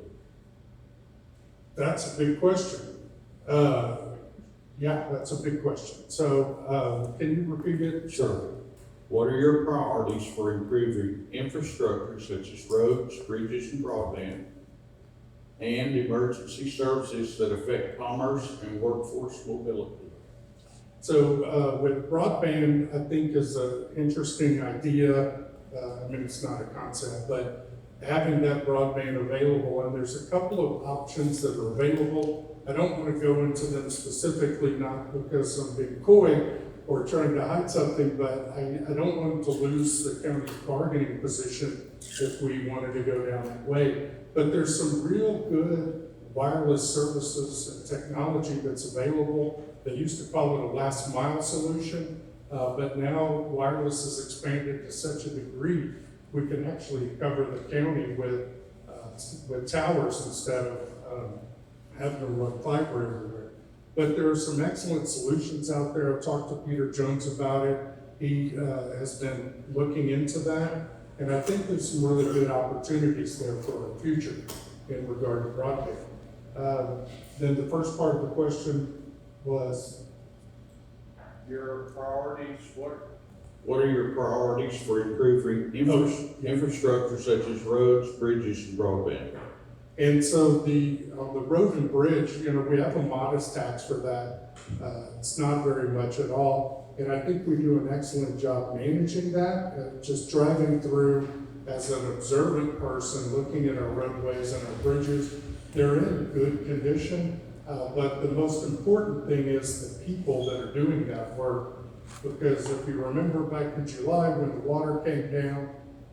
That's a big question. Yeah, that's a big question. So, can you repeat it? Sure. What are your priorities for improving infrastructure such as roads, bridges, and broadband, and emergency services that affect commerce and workforce mobility? So, with broadband, I think is an interesting idea. I mean, it's not a concept, but having that broadband available, and there's a couple of options that are available. I don't want to go into them specifically, not because I'm being coy or trying to hide something, but I don't want to lose the county's bargaining position if we wanted to go down that way. But there's some real good wireless services and technology that's available. They used to call it a last mile solution, but now wireless has expanded to such a degree, we can actually cover the county with towers instead of having to run fiber everywhere. But there are some excellent solutions out there. I've talked to Peter Jones about it. He has been looking into that. And I think there's some really good opportunities there for our future in regard to broadband. Then the first part of the question was? Your priorities, what are your priorities for improving infrastructure such as roads, bridges, and broadband? And so on the road and bridge, we have a modest tax for that. It's not very much at all. And I think we do an excellent job managing that. Just driving through as an observant person, looking at our roadways and our bridges, they're in good condition. But the most important thing is the people that are doing that work. Because if you remember back in July when the water came down,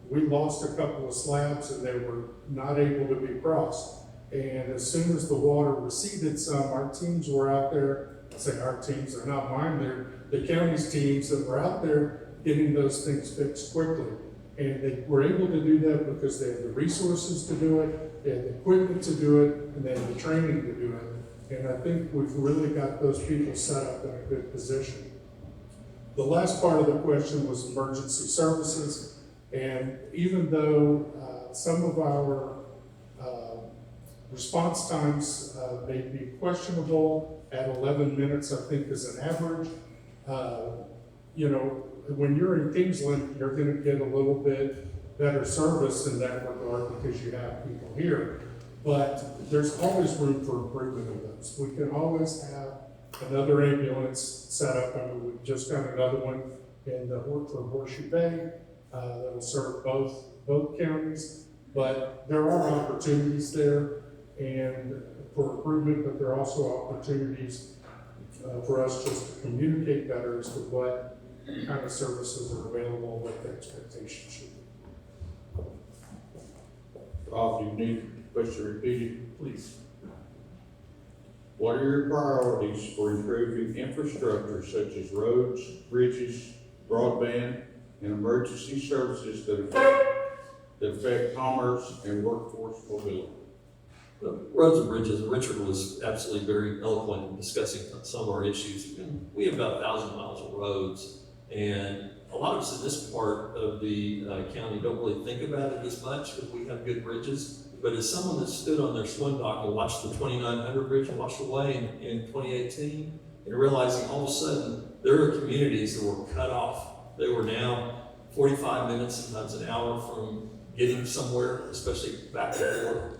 we lost a couple of slabs and they were not able to be crossed. And as soon as the water receded some, our teams were out there. I say our teams, they're not mine, they're the county's teams that were out there getting those things fixed quickly. And they were able to do that because they had the resources to do it, they had the equipment to do it, and they had the training to do it. And I think we've really got those people set up in a good position. The last part of the question was emergency services. And even though some of our response times may be questionable at 11 minutes, I think is an average. When you're in Kingsland, you're going to get a little bit better service in that regard because you have people here. But there's always room for improvement in those. We can always have another ambulance set up. I mean, we've just got another one in the Horseshoe Bay that'll serve both counties. But there are opportunities there and for improvement, but there are also opportunities for us just to communicate better as to what kind of services are available, what the expectations should be. Rob, do you need the question repeated? Please. What are your priorities for improving infrastructure such as roads, bridges, broadband, and emergency services that affect commerce and workforce mobility? Roads and bridges, Richard was absolutely very eloquent in discussing some of our issues. We have about 1,000 miles of roads, and a lot of us in this part of the county don't really think about it as much because we have good bridges. But as someone that stood on their swim dock and watched the 2900 bridge wash away in 2018, and realizing all of a sudden there are communities that were cut off. They were now 45 minutes, sometimes an hour from getting somewhere, especially back and forth.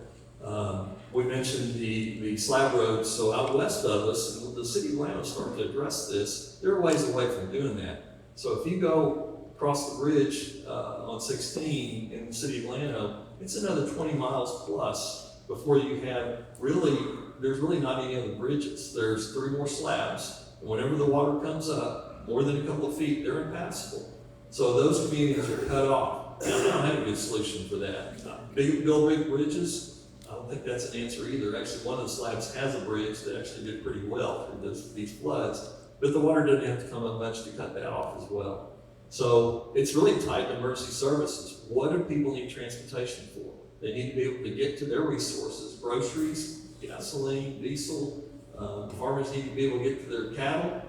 We mentioned the slab roads, so out west of us, and the city of Llano started to address this. They're ways away from doing that. So if you go across the bridge on 16 in the city of Llano, it's another 20 miles plus before you have there's really not any other bridges. There's 3 more slabs, and whenever the water comes up, more than a couple of feet, they're impassable. So those communities are cut off. And I don't have a good solution for that. Build big bridges, I don't think that's an answer either. Actually, one of the slabs has a bridge that actually did pretty well through these floods, but the water doesn't have to come up much to cut that off as well. So it's really tied to emergency services. What do people need transportation for? They need to be able to get to their resources, groceries, gasoline, diesel. Farmers need to be able to get to their cattle.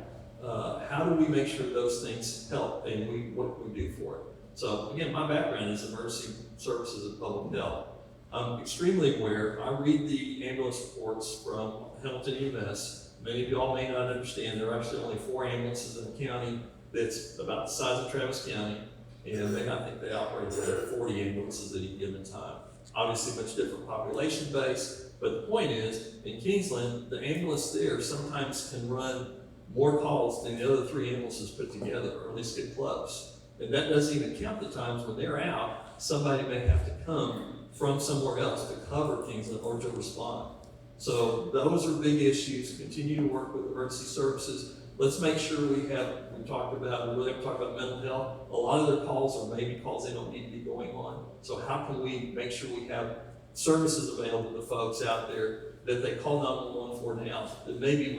How do we make sure those things help, and what can we do for it? So again, my background is emergency services and public health. I'm extremely aware. I read the ambulance reports from Hamilton EMS. Many of y'all may not understand there are actually only 4 ambulances in the county that's about the size of Travis County, and I think they operate at 40 ambulances at any given time. Obviously, much different population base, but the point is, in Kingsland, the ambulance there sometimes can run more calls than the other 3 ambulances put together, or at least get close. And that doesn't even count the times when they're out, somebody may have to come from somewhere else to cover Kingsland or to respond. So those are big issues. Continue to work with emergency services. Let's make sure we really haven't talked about mental health. A lot of their calls are maybe calls they don't need to be going on. So how can we make sure we have services available to folks out there that they call 911 for now that maybe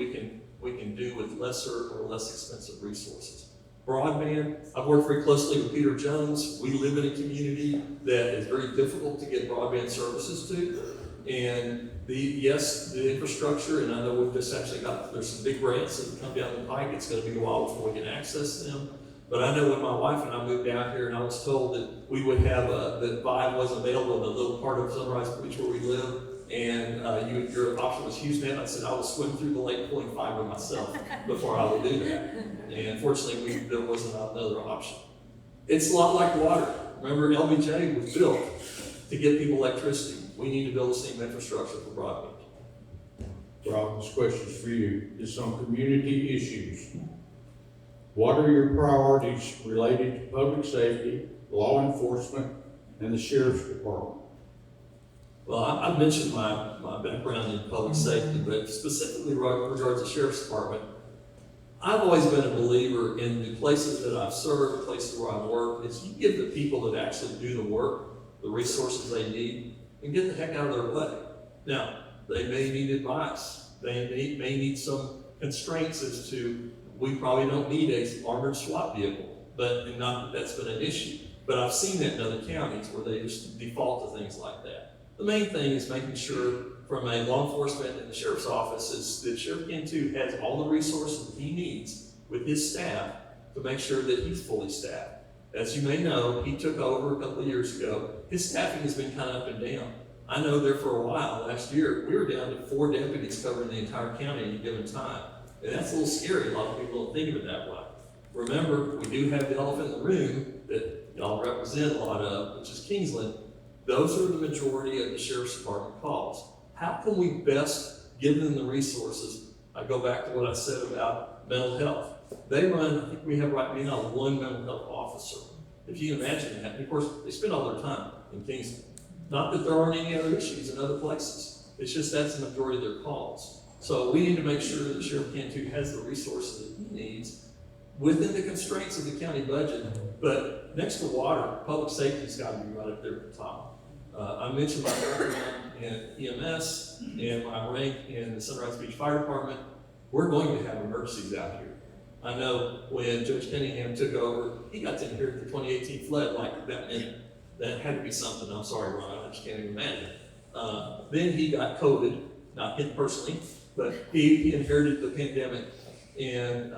we can do with lesser or less expensive resources. Broadband, I've worked very closely with Peter Jones. We live in a community that is very difficult to get broadband services to. And the infrastructure, and I know we've just actually there's some big grants that come down the pike. It's going to be a while before we can access them. But I know when my wife and I moved down here and I was told that we would have, that Vive wasn't available in the little part of Sunrise Beach where we live, and your option was HughesNet. I said I would swim through the lake pulling fiber myself before I would do that. And unfortunately, there wasn't another option. It's a lot like water. Remember, LBJ was built to get people electricity. We need to build the same infrastructure for broadband. Rob, this question's for you. It's on community issues. What are your priorities related to public safety, law enforcement, and the sheriff's department? Well, I've mentioned my background in public safety, but specifically regards to the sheriff's department, I've always been a believer in the places that I've served, the places where I've worked, is you give the people that actually do the work the resources they need and get the heck out of their way. Now, they may need advice. They may need some constraints as to, we probably don't need a armored SWAT vehicle, but not that that's been an issue. But I've seen that in other counties where they just default to things like that. The main thing is making sure from a law enforcement and the sheriff's office is that Sheriff Cantu has all the resources that he needs with his staff to make sure that he's fully staffed. As you may know, he took over a couple of years ago. His staffing has been kind of up and down. I know there for a while, last year, we were down to 4 deputies covering the entire county at any given time. And that's a little scary. A lot of people don't think of it that way. Remember, we do have the elephant in the room that y'all represent a lot of, which is Kingsland. Those are the majority of the sheriff's department calls. How can we best give them the resources? I go back to what I said about mental health. They run, I think we have right now 1 mental health officer. If you can imagine that, and of course, they spend all their time in Kingsland. Not that there aren't any other issues in other places. It's just that's the majority of their calls. So we need to make sure that Sheriff Cantu has the resources that he needs within the constraints of the county budget. But next to water, public safety's got to be right up there at the top. I mentioned my background in EMS and my rank in the Sunrise Beach Fire Department. We're going to have emergencies out here. I know when Judge Cunningham took over, he got to inherit the 2018 flood like that minute. That had to be something. I'm sorry, Ron, I just can't even imagine. Then he got COVID, not him personally, but he inherited the pandemic. And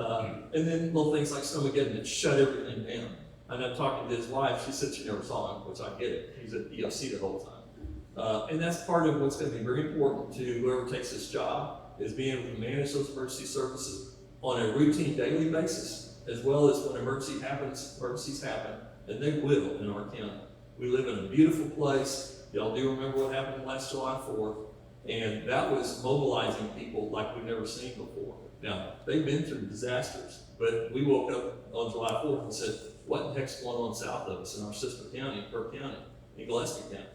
then little things like Snowmageddon that shut everything down. And I'm talking to his wife, she said she never saw him, which I get it. He's at EOC the whole time. And that's part of what's going to be very important to whoever takes this job, is being able to manage those emergency services on a routine daily basis, as well as when emergencies happen, and they will in our county. We live in a beautiful place. Y'all do remember what happened last July 4th, and that was mobilizing people like we've never seen before. Now, they've been through disasters, but we woke up on July 4th and said, what the heck's going on south of us in our sister county, Burke County, in Gillespie County?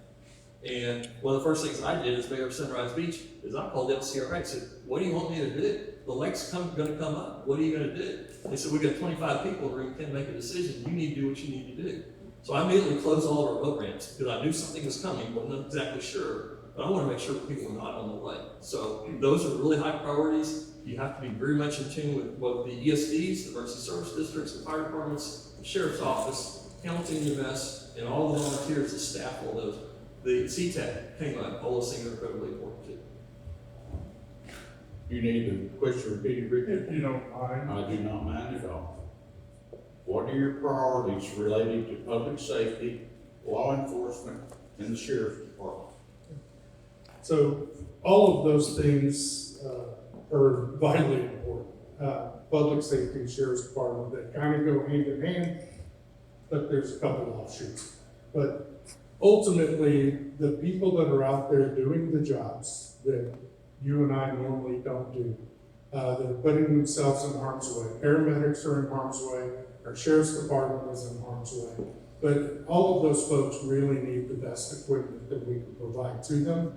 And one of the first things I did as mayor of Sunrise Beach is I called LCRA and said, what do you want me to do? The lake's gonna come up. What are you gonna do? They said, we got 25 people in the room, can't make a decision. You need to do what you need to do. So I immediately closed all of our boat ramps because I knew something was coming, but wasn't exactly sure. But I want to make sure people are not on the lake. So those are really high priorities. You have to be very much in tune with both the ESDs, the emergency service districts, the fire departments, the sheriff's office, Hamilton EMS, and all the volunteers that staff all those. The CTEC came up, all those things are incredibly important too. You need the question repeated, Richard? If you don't mind. I do not mind at all. What are your priorities related to public safety, law enforcement, and the sheriff's department? So all of those things are vitally important. Public safety and sheriff's department, they kind of go hand in hand, but there's a couple offshoots. But ultimately, the people that are out there doing the jobs that you and I normally don't do, they're putting themselves in harm's way. Paramedics are in harm's way. Our sheriff's department is in harm's way. But all of those folks really need the best equipment that we can provide to them.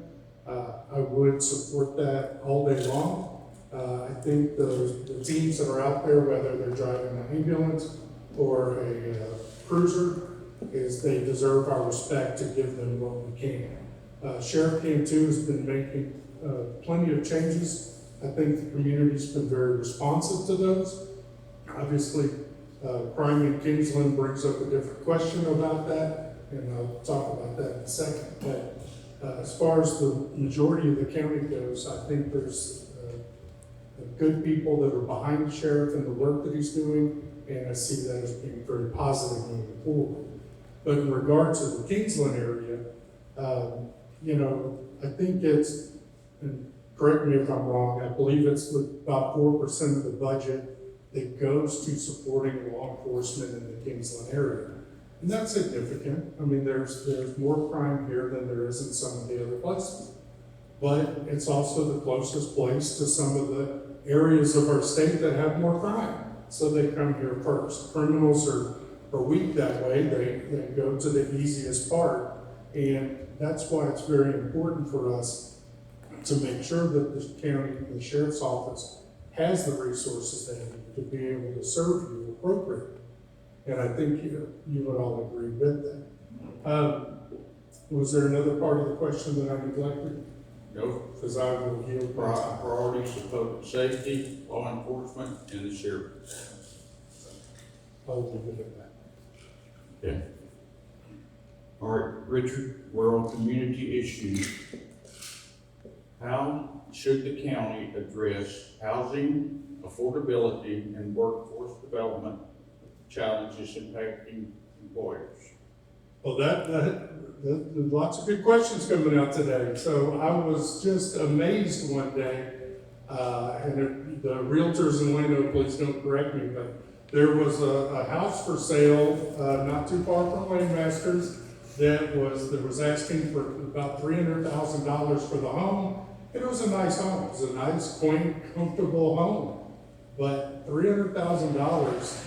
I would support that all day long. I think the teams that are out there, whether they're driving an ambulance or a cruiser, they deserve our respect to give them what we can. Sheriff Cam 2 has been making plenty of changes. I think the community's been very responsive to those. Obviously, crime in Kingsland brings up a different question about that, and I'll talk about that in a second. But as far as the majority of the county goes, I think there's good people that are behind the sheriff and the work that he's doing, and I see that as being very positive moving forward. But in regard to the Kingsland area, I think it's, and correct me if I'm wrong, I believe it's about 4% of the budget that goes to supporting law enforcement in the Kingsland area. And that's significant. I mean, there's more crime here than there is in some of the other places. But it's also the closest place to some of the areas of our state that have more crime. So they come here first. Criminals are weak that way. They go to the easiest part. And that's why it's very important for us to make sure that the county, the sheriff's office, has the resources they need to be able to serve you appropriately. And I think you would all agree with that. Was there another part of the question that I neglected? No. Because I will yield my time. Priorities of public safety, law enforcement, and the sheriff. I'll leave it at that. Okay. All right, Richard, we're on community issues. How should the county address housing, affordability, and workforce development challenges impacting employers? Well, there's lots of good questions coming out today. So I was just amazed one day, and the realtors in Llano, please don't correct me, but there was a house for sale not too far from Landmasters that was asking for about $300,000 for the home. And it was a nice home. It was a nice, quaint, comfortable home. But $300,000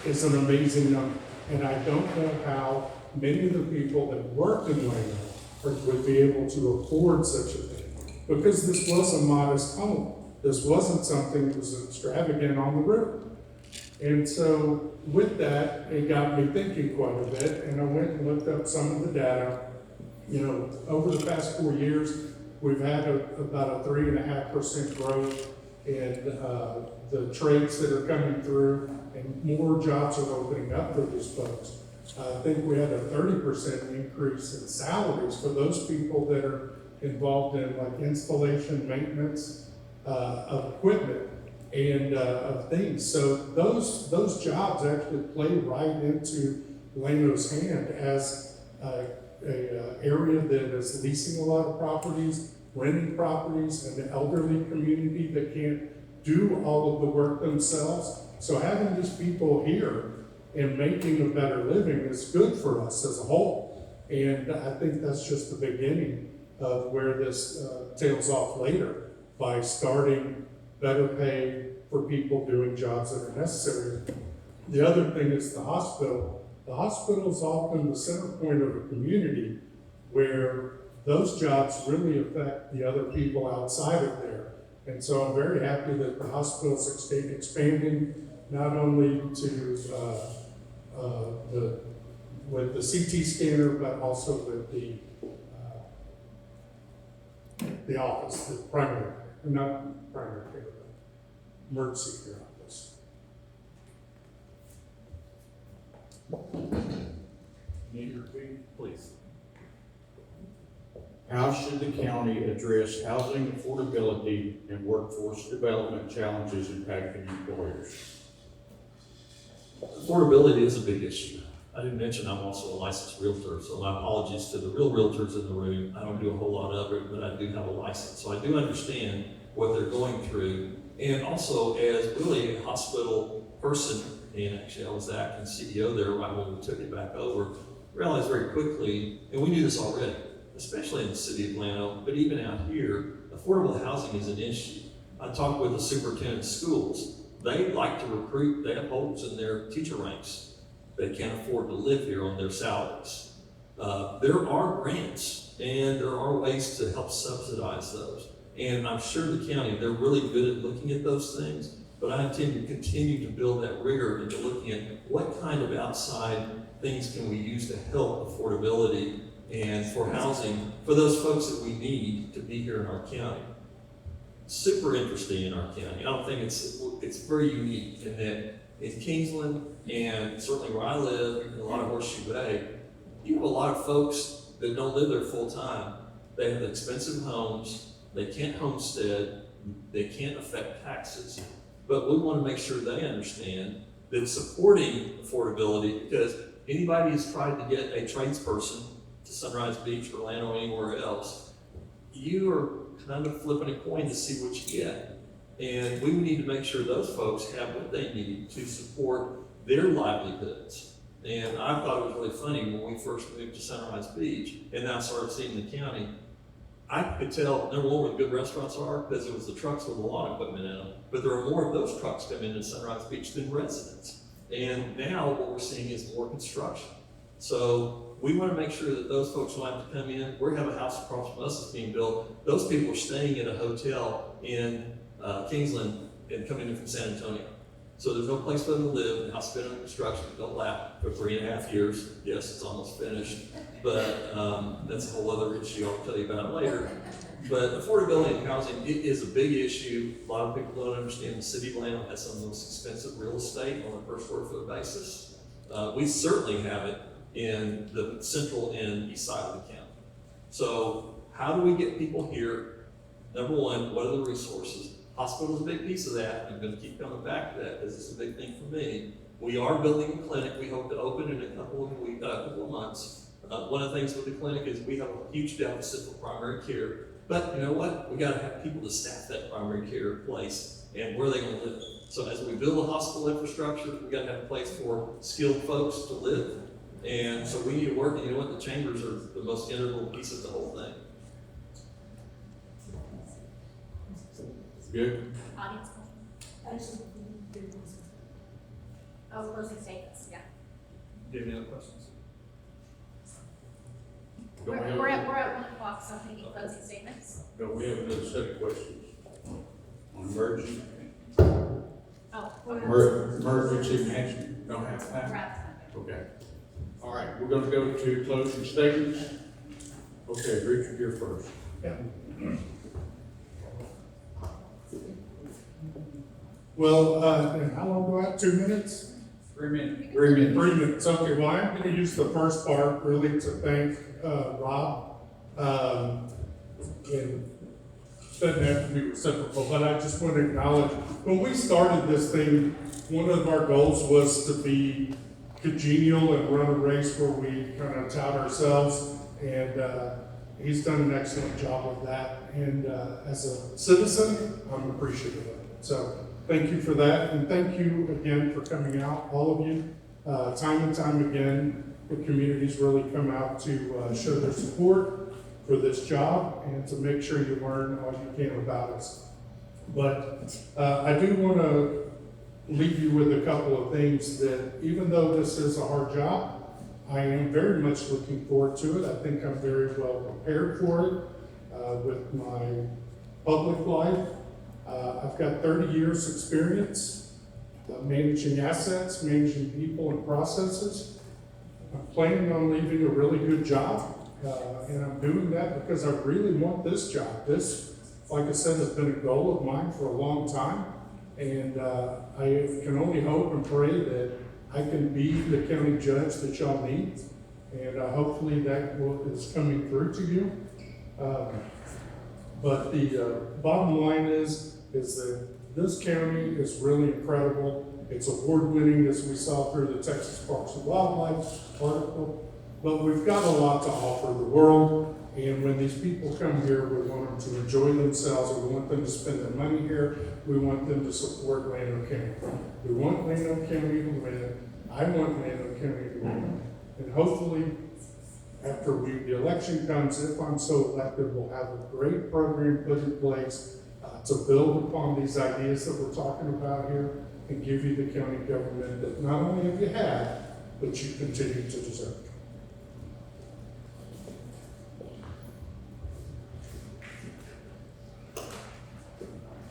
is an amazing number. And I don't know how many of the people that worked in Llano would be able to afford such a thing. Because this was a modest home. This wasn't something that was extravagant on the river. And so with that, it got me thinking quite a bit. And I went and looked up some of the data. Over the past 4 years, we've had about a 3.5% growth in the trades that are coming through, and more jobs are opening up for these folks. I think we had a 30% increase in salaries for those people that are involved in like installation, maintenance of equipment and of things. So those jobs actually play right into Llano's hand as a area that is leasing a lot of properties, renting properties, and the elderly community that can't do all of the work themselves. So having these people here and making a better living is good for us as a whole. And I think that's just the beginning of where this tails off later by starting better pay for people doing jobs that are necessary. The other thing is the hospital. The hospital is often the center point of a community where those jobs really affect the other people outside of there. And so I'm very happy that the hospital's expanding not only to with the CT scanner, but also with the office, the primary, not primary care, but emergency care office. Need to repeat? Please. How should the county address housing affordability and workforce development challenges impacting employers? Affordability is a big issue. I didn't mention I'm also a licensed realtor, so my apologies to the real realtors in the room. I don't do a whole lot of it, but I do have a license. So I do understand what they're going through. And also as really a hospital person, and actually I was the acting CEO there right when we took it back over, realized very quickly, and we knew this already, especially in the city of Llano, but even out here, affordable housing is an issue. I talked with the superintendent of schools. They like to recruit, they have holes in their teacher ranks. They can't afford to live here on their salaries. There are grants and there are ways to help subsidize those. And I'm sure the county, they're really good at looking at those things, but I intend to continue to build that rigor into looking at what kind of outside things can we use to help affordability and for housing for those folks that we need to be here in our county. Super interesting in our county. I don't think it's very unique in that in Kingsland and certainly where I live, in a lot of Horseshoe Bay, you have a lot of folks that don't live there full time. They have expensive homes, they can't homestead, they can't affect taxes. But we want to make sure they understand that supporting affordability, because anybody who's tried to get a tradesperson to Sunrise Beach or Llano or anywhere else, you are kind of flipping a coin to see what you get. And we need to make sure those folks have what they need to support their livelihoods. And I thought it was really funny when we first moved to Sunrise Beach and then I started seeing the county. I could tell, number one, where the good restaurants are because it was the trucks with the lawn equipment in them. But there are more of those trucks coming into Sunrise Beach than residents. And now what we're seeing is more construction. So we want to make sure that those folks will have to come in. We have a house across from us that's being built. Those people are staying at a hotel in Kingsland and coming in from San Antonio. So there's no place for them to live. The house has been under construction, don't laugh, for 3.5 years. Yes, it's almost finished, but that's a whole other issue I'll tell you about later. But affordability in housing, it is a big issue. A lot of people don't understand the city of Llano has some of the most expensive real estate on a per square foot basis. We certainly have it in the central and east side of the county. So how do we get people here? Number one, what are the resources? Hospital is a big piece of that. I'm going to keep coming back to that because it's a big thing for me. We are building a clinic. We hope to open in a couple of months. One of the things with the clinic is we have a huge deficit for primary care. But you know what? We got to have people to staff that primary care place, and where are they going to live? So as we build a hospital infrastructure, we got to have a place for skilled folks to live. And so we need to work. And you know what? The chambers are the most integral piece of the whole thing. Good? Audience questions? Oh, closing statements, yeah. Do you have any other questions? Don't we have- We're at 1 o'clock, so I'm thinking closing statements. Don't we have another set of questions on emergency? Oh, Emergency management, don't have time? Okay. All right, we're gonna go to closing statements. Okay, Richard, you're first. Well, and how long do I have? 2 minutes? 3 minutes. 3 minutes. 3 minutes. Okay, well, I'm going to use the first part really to thank Rob. And it doesn't have to be reciprocal, but I just want to acknowledge, when we started this thing, one of our goals was to be congenial and run a race where we kind of tout ourselves. And he's done an excellent job of that. And as a citizen, I'm appreciative of it. So thank you for that. And thank you again for coming out, all of you. Time and time again, the communities really come out to show their support for this job and to make sure you learn all you can about us. But I do want to leave you with a couple of things that, even though this is a hard job, I am very much looking forward to it. I think I'm very well prepared for it with my public life. I've got 30 years experience managing assets, managing people and processes. I'm planning on leaving a really good job, and I'm doing that because I really want this job. This, like I said, has been a goal of mine for a long time, and I can only hope and pray that I can be the county judge that y'all need, and hopefully that is coming through to you. But the bottom line is that this county is really incredible. It's award-winning, as we saw through the Texas Parks and Wildlife article. But we've got a lot to offer the world. And when these people come here, we want them to enjoy themselves. We want them to spend their money here. We want them to support Llano County. We want Llano County to win. I want Llano County to win. And hopefully, after the election comes, if I'm so elected, we'll have a great program put in place to build upon these ideas that we're talking about here and give you the county government that not only have you had, but you continue to deserve.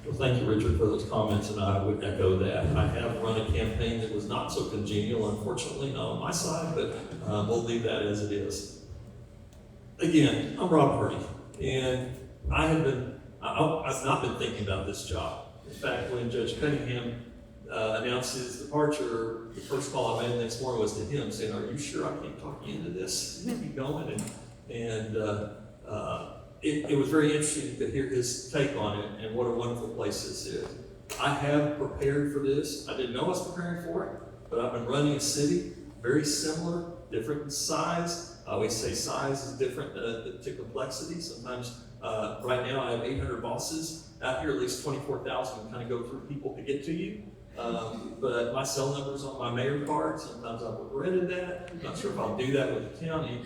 Well, thank you, Richard, for those comments, and I would echo that. I have run a campaign that was not so congenial, unfortunately, not on my side, but we'll leave that as it is. Again, I'm Rob Hardy, and I've not been thinking about this job. In fact, when Judge Cunningham announced his departure, the first call I made the next morning was to him, saying, "Are you sure I can't talk you into this? Keep going." It was very interesting to hear his take on it and what a wonderful place this is. I have prepared for this. I didn't know I was preparing for it, but I've been running a city very similar, different in size. I always say size is different to complexity. Sometimes, right now I have 800 bosses out here, at least 24,000 kind of go through people to get to you. But my cell number's on my mayor card. Sometimes I've regretted that. I'm not sure if I'll do that with the county.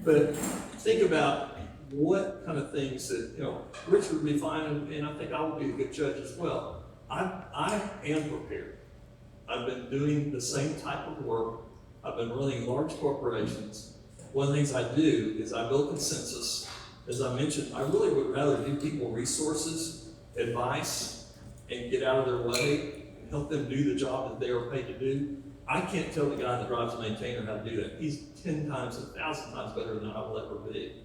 But think about what kind of things that, Richard will be fine, and I think I will be a good judge as well. I am prepared. I've been doing the same type of work. I've been running large corporations. One of the things I do is I build consensus. As I mentioned, I really would rather give people resources, advice, and get out of their way and help them do the job that they are paid to do. I can't tell the guy that drives a maintainer how to do that. He's 10 times, 1,000 times better than I will ever be.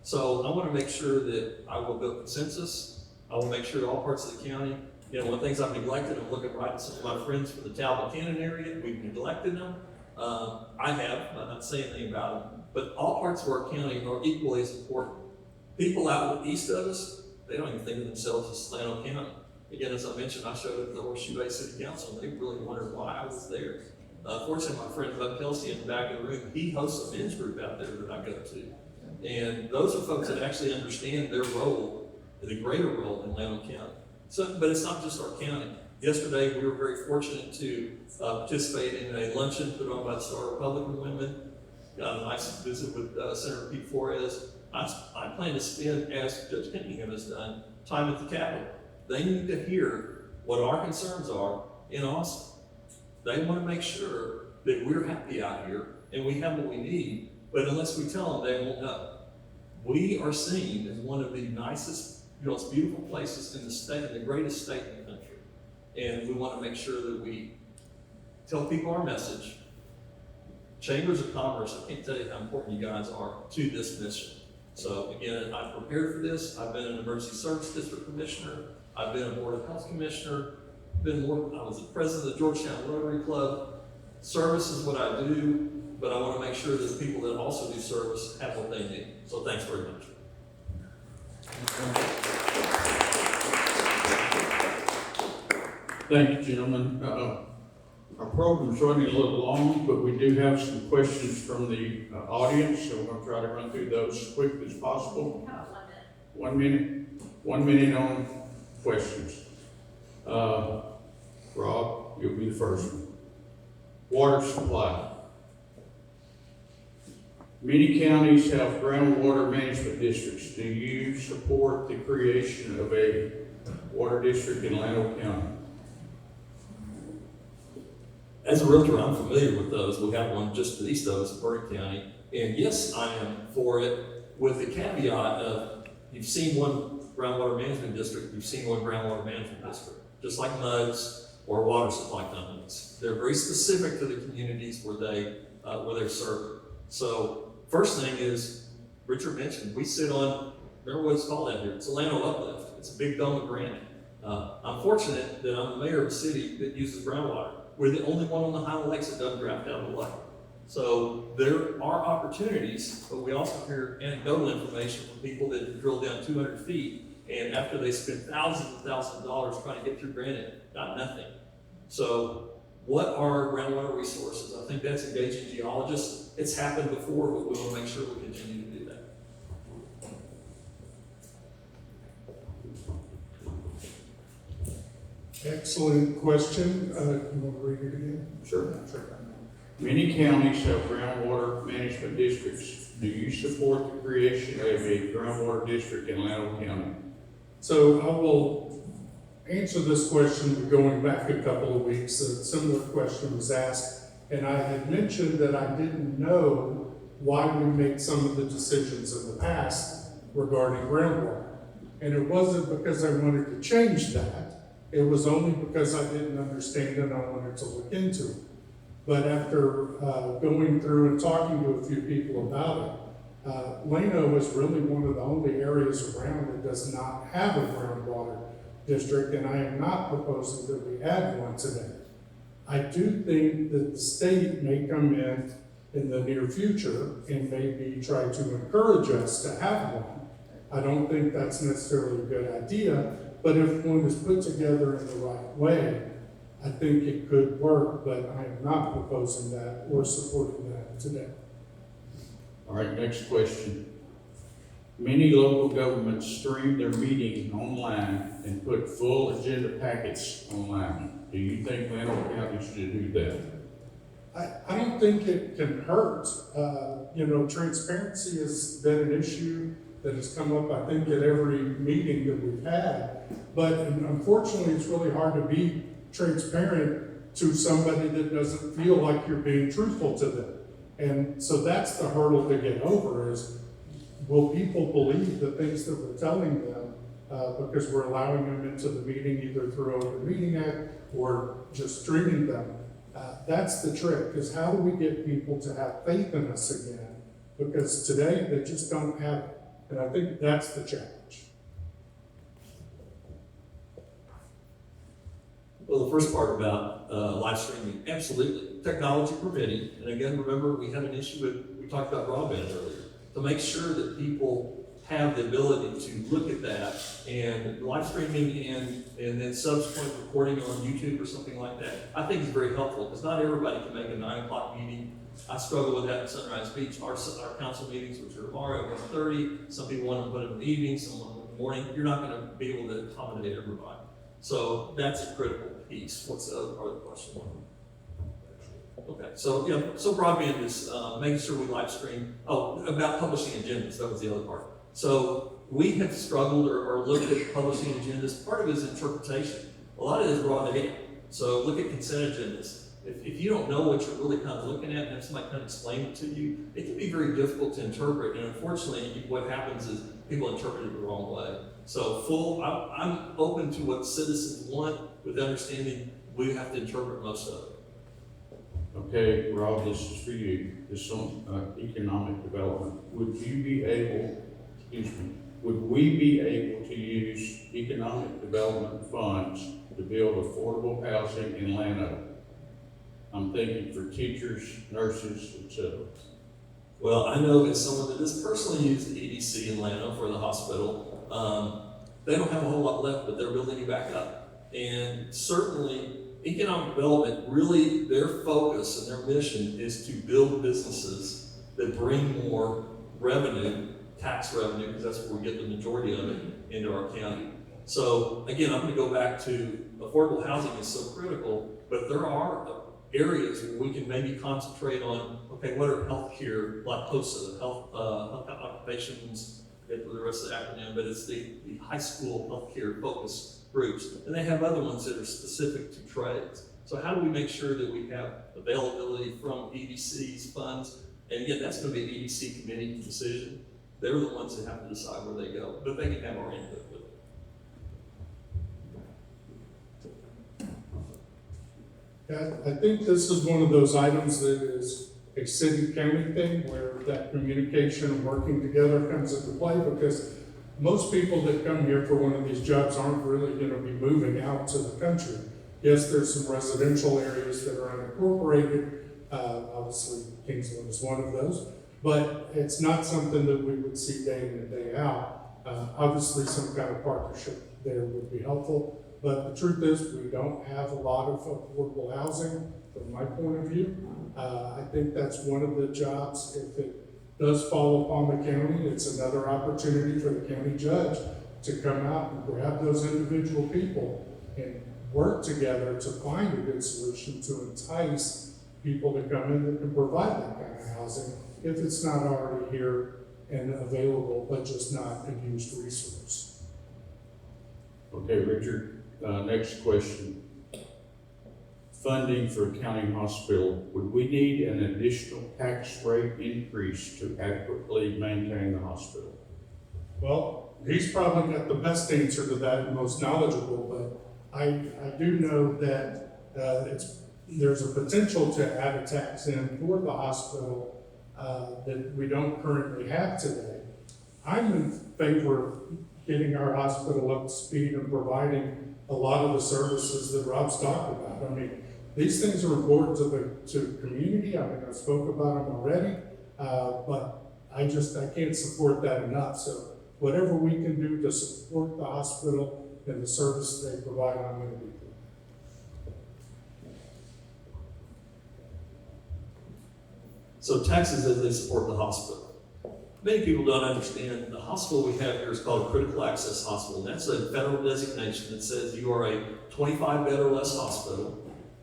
So I want to make sure that I will build consensus. I will make sure all parts of the county, one of the things I've neglected, I'm looking right at some of my friends from the Talbot Cannon area, we've neglected them. I'm not saying anything about them, but all parts of our county are equally as important. People out east of us, they don't even think of themselves as Llano County. Again, as I mentioned, I showed up at the Horseshoe Bay City Council, and they really wondered why I was there. Fortunately, my friend Bud Kelsey in the back of the room, he hosts a men's group out there that I go to. And those are folks that actually understand their role, the greater role in Llano County. But it's not just our county. Yesterday, we were very fortunate to participate in a luncheon put on by the Star Republican Women. Got a nice visit with Senator Pete Flores. I plan to spend, as Judge Cunningham has done, time at the Capitol. They need to hear what our concerns are in Austin. They want to make sure that we're happy out here and we have what we need, but unless we tell them, they won't know. We are seen as one of the nicest, most beautiful places in the state, the greatest state in the country. And we want to make sure that we tell people our message. Chambers of Commerce, I can't tell you how important you guys are to this mission. So again, I've prepared for this. I've been an emergency service district commissioner. I've been a board of health commissioner. I was the president of the Georgetown Rotary Club. Service is what I do, but I want to make sure that the people that also do service have what they need. So thanks very much. Thank you, gentlemen. Our program's running a little long, but we do have some questions from the audience, so we're going to try to run through those as quick as possible. How about 1 minute. 1 minute on questions. Rob, you'll be the first one. Water supply. Many counties have groundwater management districts. Do you support the creation of a Water District in Llano County. As a realtor, I'm familiar with those. We have one just east of us in Burke County. And yes, I am for it, with the caveat of, you've seen one groundwater management district, you've seen one groundwater management district, just like MUDs or water supply companies. They're very specific to the communities where they're served. So first thing is, Richard mentioned, we sit on, remember what it's called out here, it's a Llano uplift. It's a big dome of granite. I'm fortunate that I'm the mayor of a city that uses groundwater. We're the only one on the High Lakes that doesn't draft out of the lake. So there are opportunities, but we also hear anecdotal information from people that drill down 200 feet, and after they spend thousands and thousands of dollars trying to get through granite, got nothing. So what are groundwater resources? I think that's engaging geologists. It's happened before, but we want to make sure we continue to do that. Excellent question. You want to read it again? Sure. Many counties have groundwater management districts. Do you support the creation of a groundwater district in Llano County? So I will answer this question going back a couple of weeks. A similar question was asked, and I had mentioned that I didn't know why we made some of the decisions in the past regarding groundwater. And it wasn't because I wanted to change that. It was only because I didn't understand it and I wanted to look into it. But after going through and talking to a few people about it, Llano is really one of the only areas around that does not have a groundwater district, and I am not proposing that we add one today. I do think that the state may come in the near future and maybe try to encourage us to have one. I don't think that's necessarily a good idea, but if one is put together in the right way, I think it could work, but I am not proposing that or supporting that today. All right, next question. Many local governments stream their meeting online and put full agenda packets online. Do you think Llano County should do that? I don't think it can hurt. Transparency has been an issue that has come up, I think, at every meeting that we've had. But unfortunately, it's really hard to be transparent to somebody that doesn't feel like you're being truthful to them. And so that's the hurdle to get over is, will people believe the things that we're telling them because we're allowing them into the meeting either through Open Meeting Act or just streaming them? That's the trick, is how do we get people to have faith in us again? Because today they just don't have it. And I think that's the challenge. Well, the first part about live streaming, absolutely. Technology permitting, and again, remember, we had an issue we talked about broadband earlier, to make sure that people have the ability to look at that, and live streaming and then subsequent recording on YouTube or something like that, I think is very helpful, because not everybody can make a 9 o'clock meeting. I struggle with that in Sunrise Beach. Our council meetings, which are tomorrow at 1:30, some people want to put it in the evening, some want it in the morning. You're not going to be able to accommodate everybody. So that's a critical piece. What's the other part of the question? Okay, so so broadband is making sure we live stream. Oh, about publishing agendas, that was the other part. So we have struggled or looked at publishing agendas. Part of it is interpretation. A lot of it is raw data. So look at consent agendas. If you don't know what you're really kind of looking at and have somebody kind of explain it to you, it can be very difficult to interpret. And unfortunately, what happens is people interpret it the wrong way. So I'm open to what citizens want, with understanding we have to interpret most of it. Okay, Rob, this is for you. This is on economic development. Would we be able to use economic development funds to build affordable housing in Llano? I'm thinking for teachers, nurses, etc. Well, I know as someone that has personally used the EDC in Llano for the hospital, they don't have a whole lot left, but they're building it back up. And certainly, economic development, really their focus and their mission is to build businesses that bring more revenue, tax revenue, because that's where we get the majority of it, into our county. So again, I'm going to go back to affordable housing is so critical, but there are areas where we can maybe concentrate on, okay, what are healthcare, like HOSA, health occupations, I forget the rest of the acronym, but it's the high school healthcare focus groups, and they have other ones that are specific to trades. So how do we make sure that we have availability from EDC's funds? And again, that's going to be an EDC committee decision. They're the ones that have to decide where they go, but they can have our input with it. Yeah, I think this is one of those items that is a city-county thing where that communication and working together comes into play, because most people that come here for one of these jobs aren't really going to be moving out to the country. Yes, there's some residential areas that are unincorporated. Obviously, Kingsland is one of those, but it's not something that we would see day in and day out. Obviously, some kind of partnership there would be helpful, but the truth is we don't have a lot of affordable housing from my point of view. I think that's one of the jobs, if it does fall upon the county, it's another opportunity for the county judge to come out and grab those individual people and work together to find a good solution to entice people to come in that can provide that kind of housing if it's not already here and available, but just not a used resource. Okay, Richard, next question. Funding for county hospital, would we need an additional tax rate increase to adequately maintain the hospital? Well, he's probably got the best answer to that and most knowledgeable, but I do know that there's a potential to add a tax in for the hospital that we don't currently have today. I'm in favor of getting our hospital up to speed and providing a lot of the services that Rob's talked about. I mean, these things are important to the community. I mean, I spoke about them already, but I can't support that enough. So whatever we can do to support the hospital and the service they provide, I'm going to do. So taxes as they support the hospital. Many people don't understand the hospital we have here is called a critical access hospital. And that's a federal designation that says you are a 25 bed or less hospital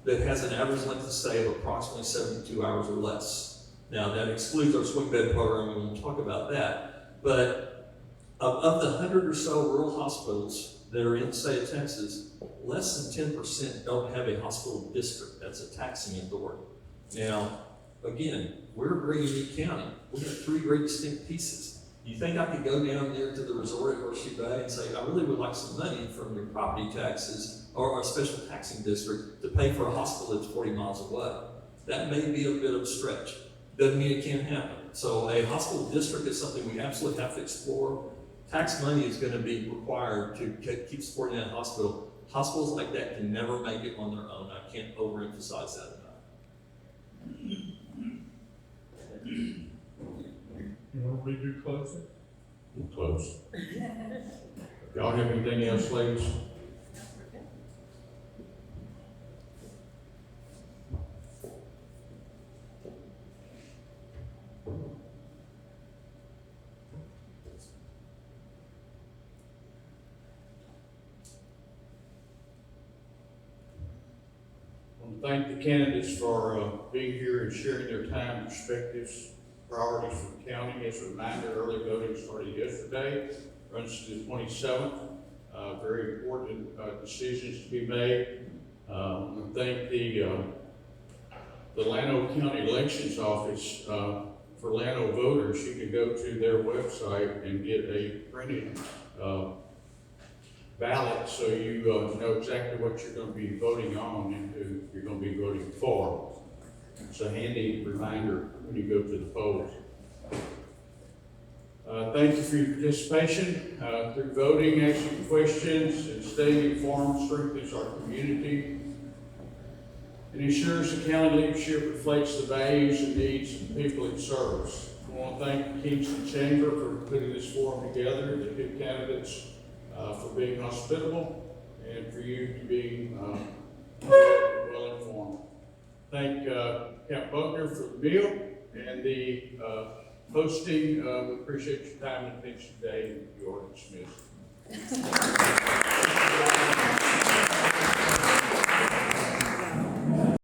that has an average length of stay of approximately 72 hours or less. Now that excludes our swing bed program, and we'll talk about that. But of the 100 or so rural hospitals that are in the state of Texas, less than 10% don't have a hospital district. That's a taxing authority. Now, again, we're a very unique county. We've got three very distinct pieces. You think I could go down there to the resort at Horseshoe Bay and say, I really would like some money from your property taxes or our special taxing district to pay for a hospital that's 40 miles away? That may be a bit of a stretch. Doesn't mean it can't happen. So a hospital district is something we absolutely have to explore. Tax money is going to be required to keep supporting that hospital. Hospitals like that can never make it on their own. I can't overemphasize that enough. You want to redo closing? We'll close. Y'all have anything else, ladies? Thank the candidates for being here and sharing their time, perspectives, priorities for the county. As a reminder, early voting started yesterday, runs to the 27th. Very important decisions to be made. I want to thank the Llano County Elections Office for Llano voters. You can go to their website and get a printed ballot, so you know exactly what you're going to be voting on and who you're going to be voting for. It's a handy reminder when you go to the polls. Thank you for your participation through voting, asking questions, and staying informed strengthens our community. It ensures the county leadership reflects the values and needs of the people it serves. I want to thank the Kingsland Chamber for putting this forum together, the two candidates for being hospitable, and for you to be well informed. Thank Count Buckner for the meal and the hosting. We appreciate your time and attention today, and you are dismissed.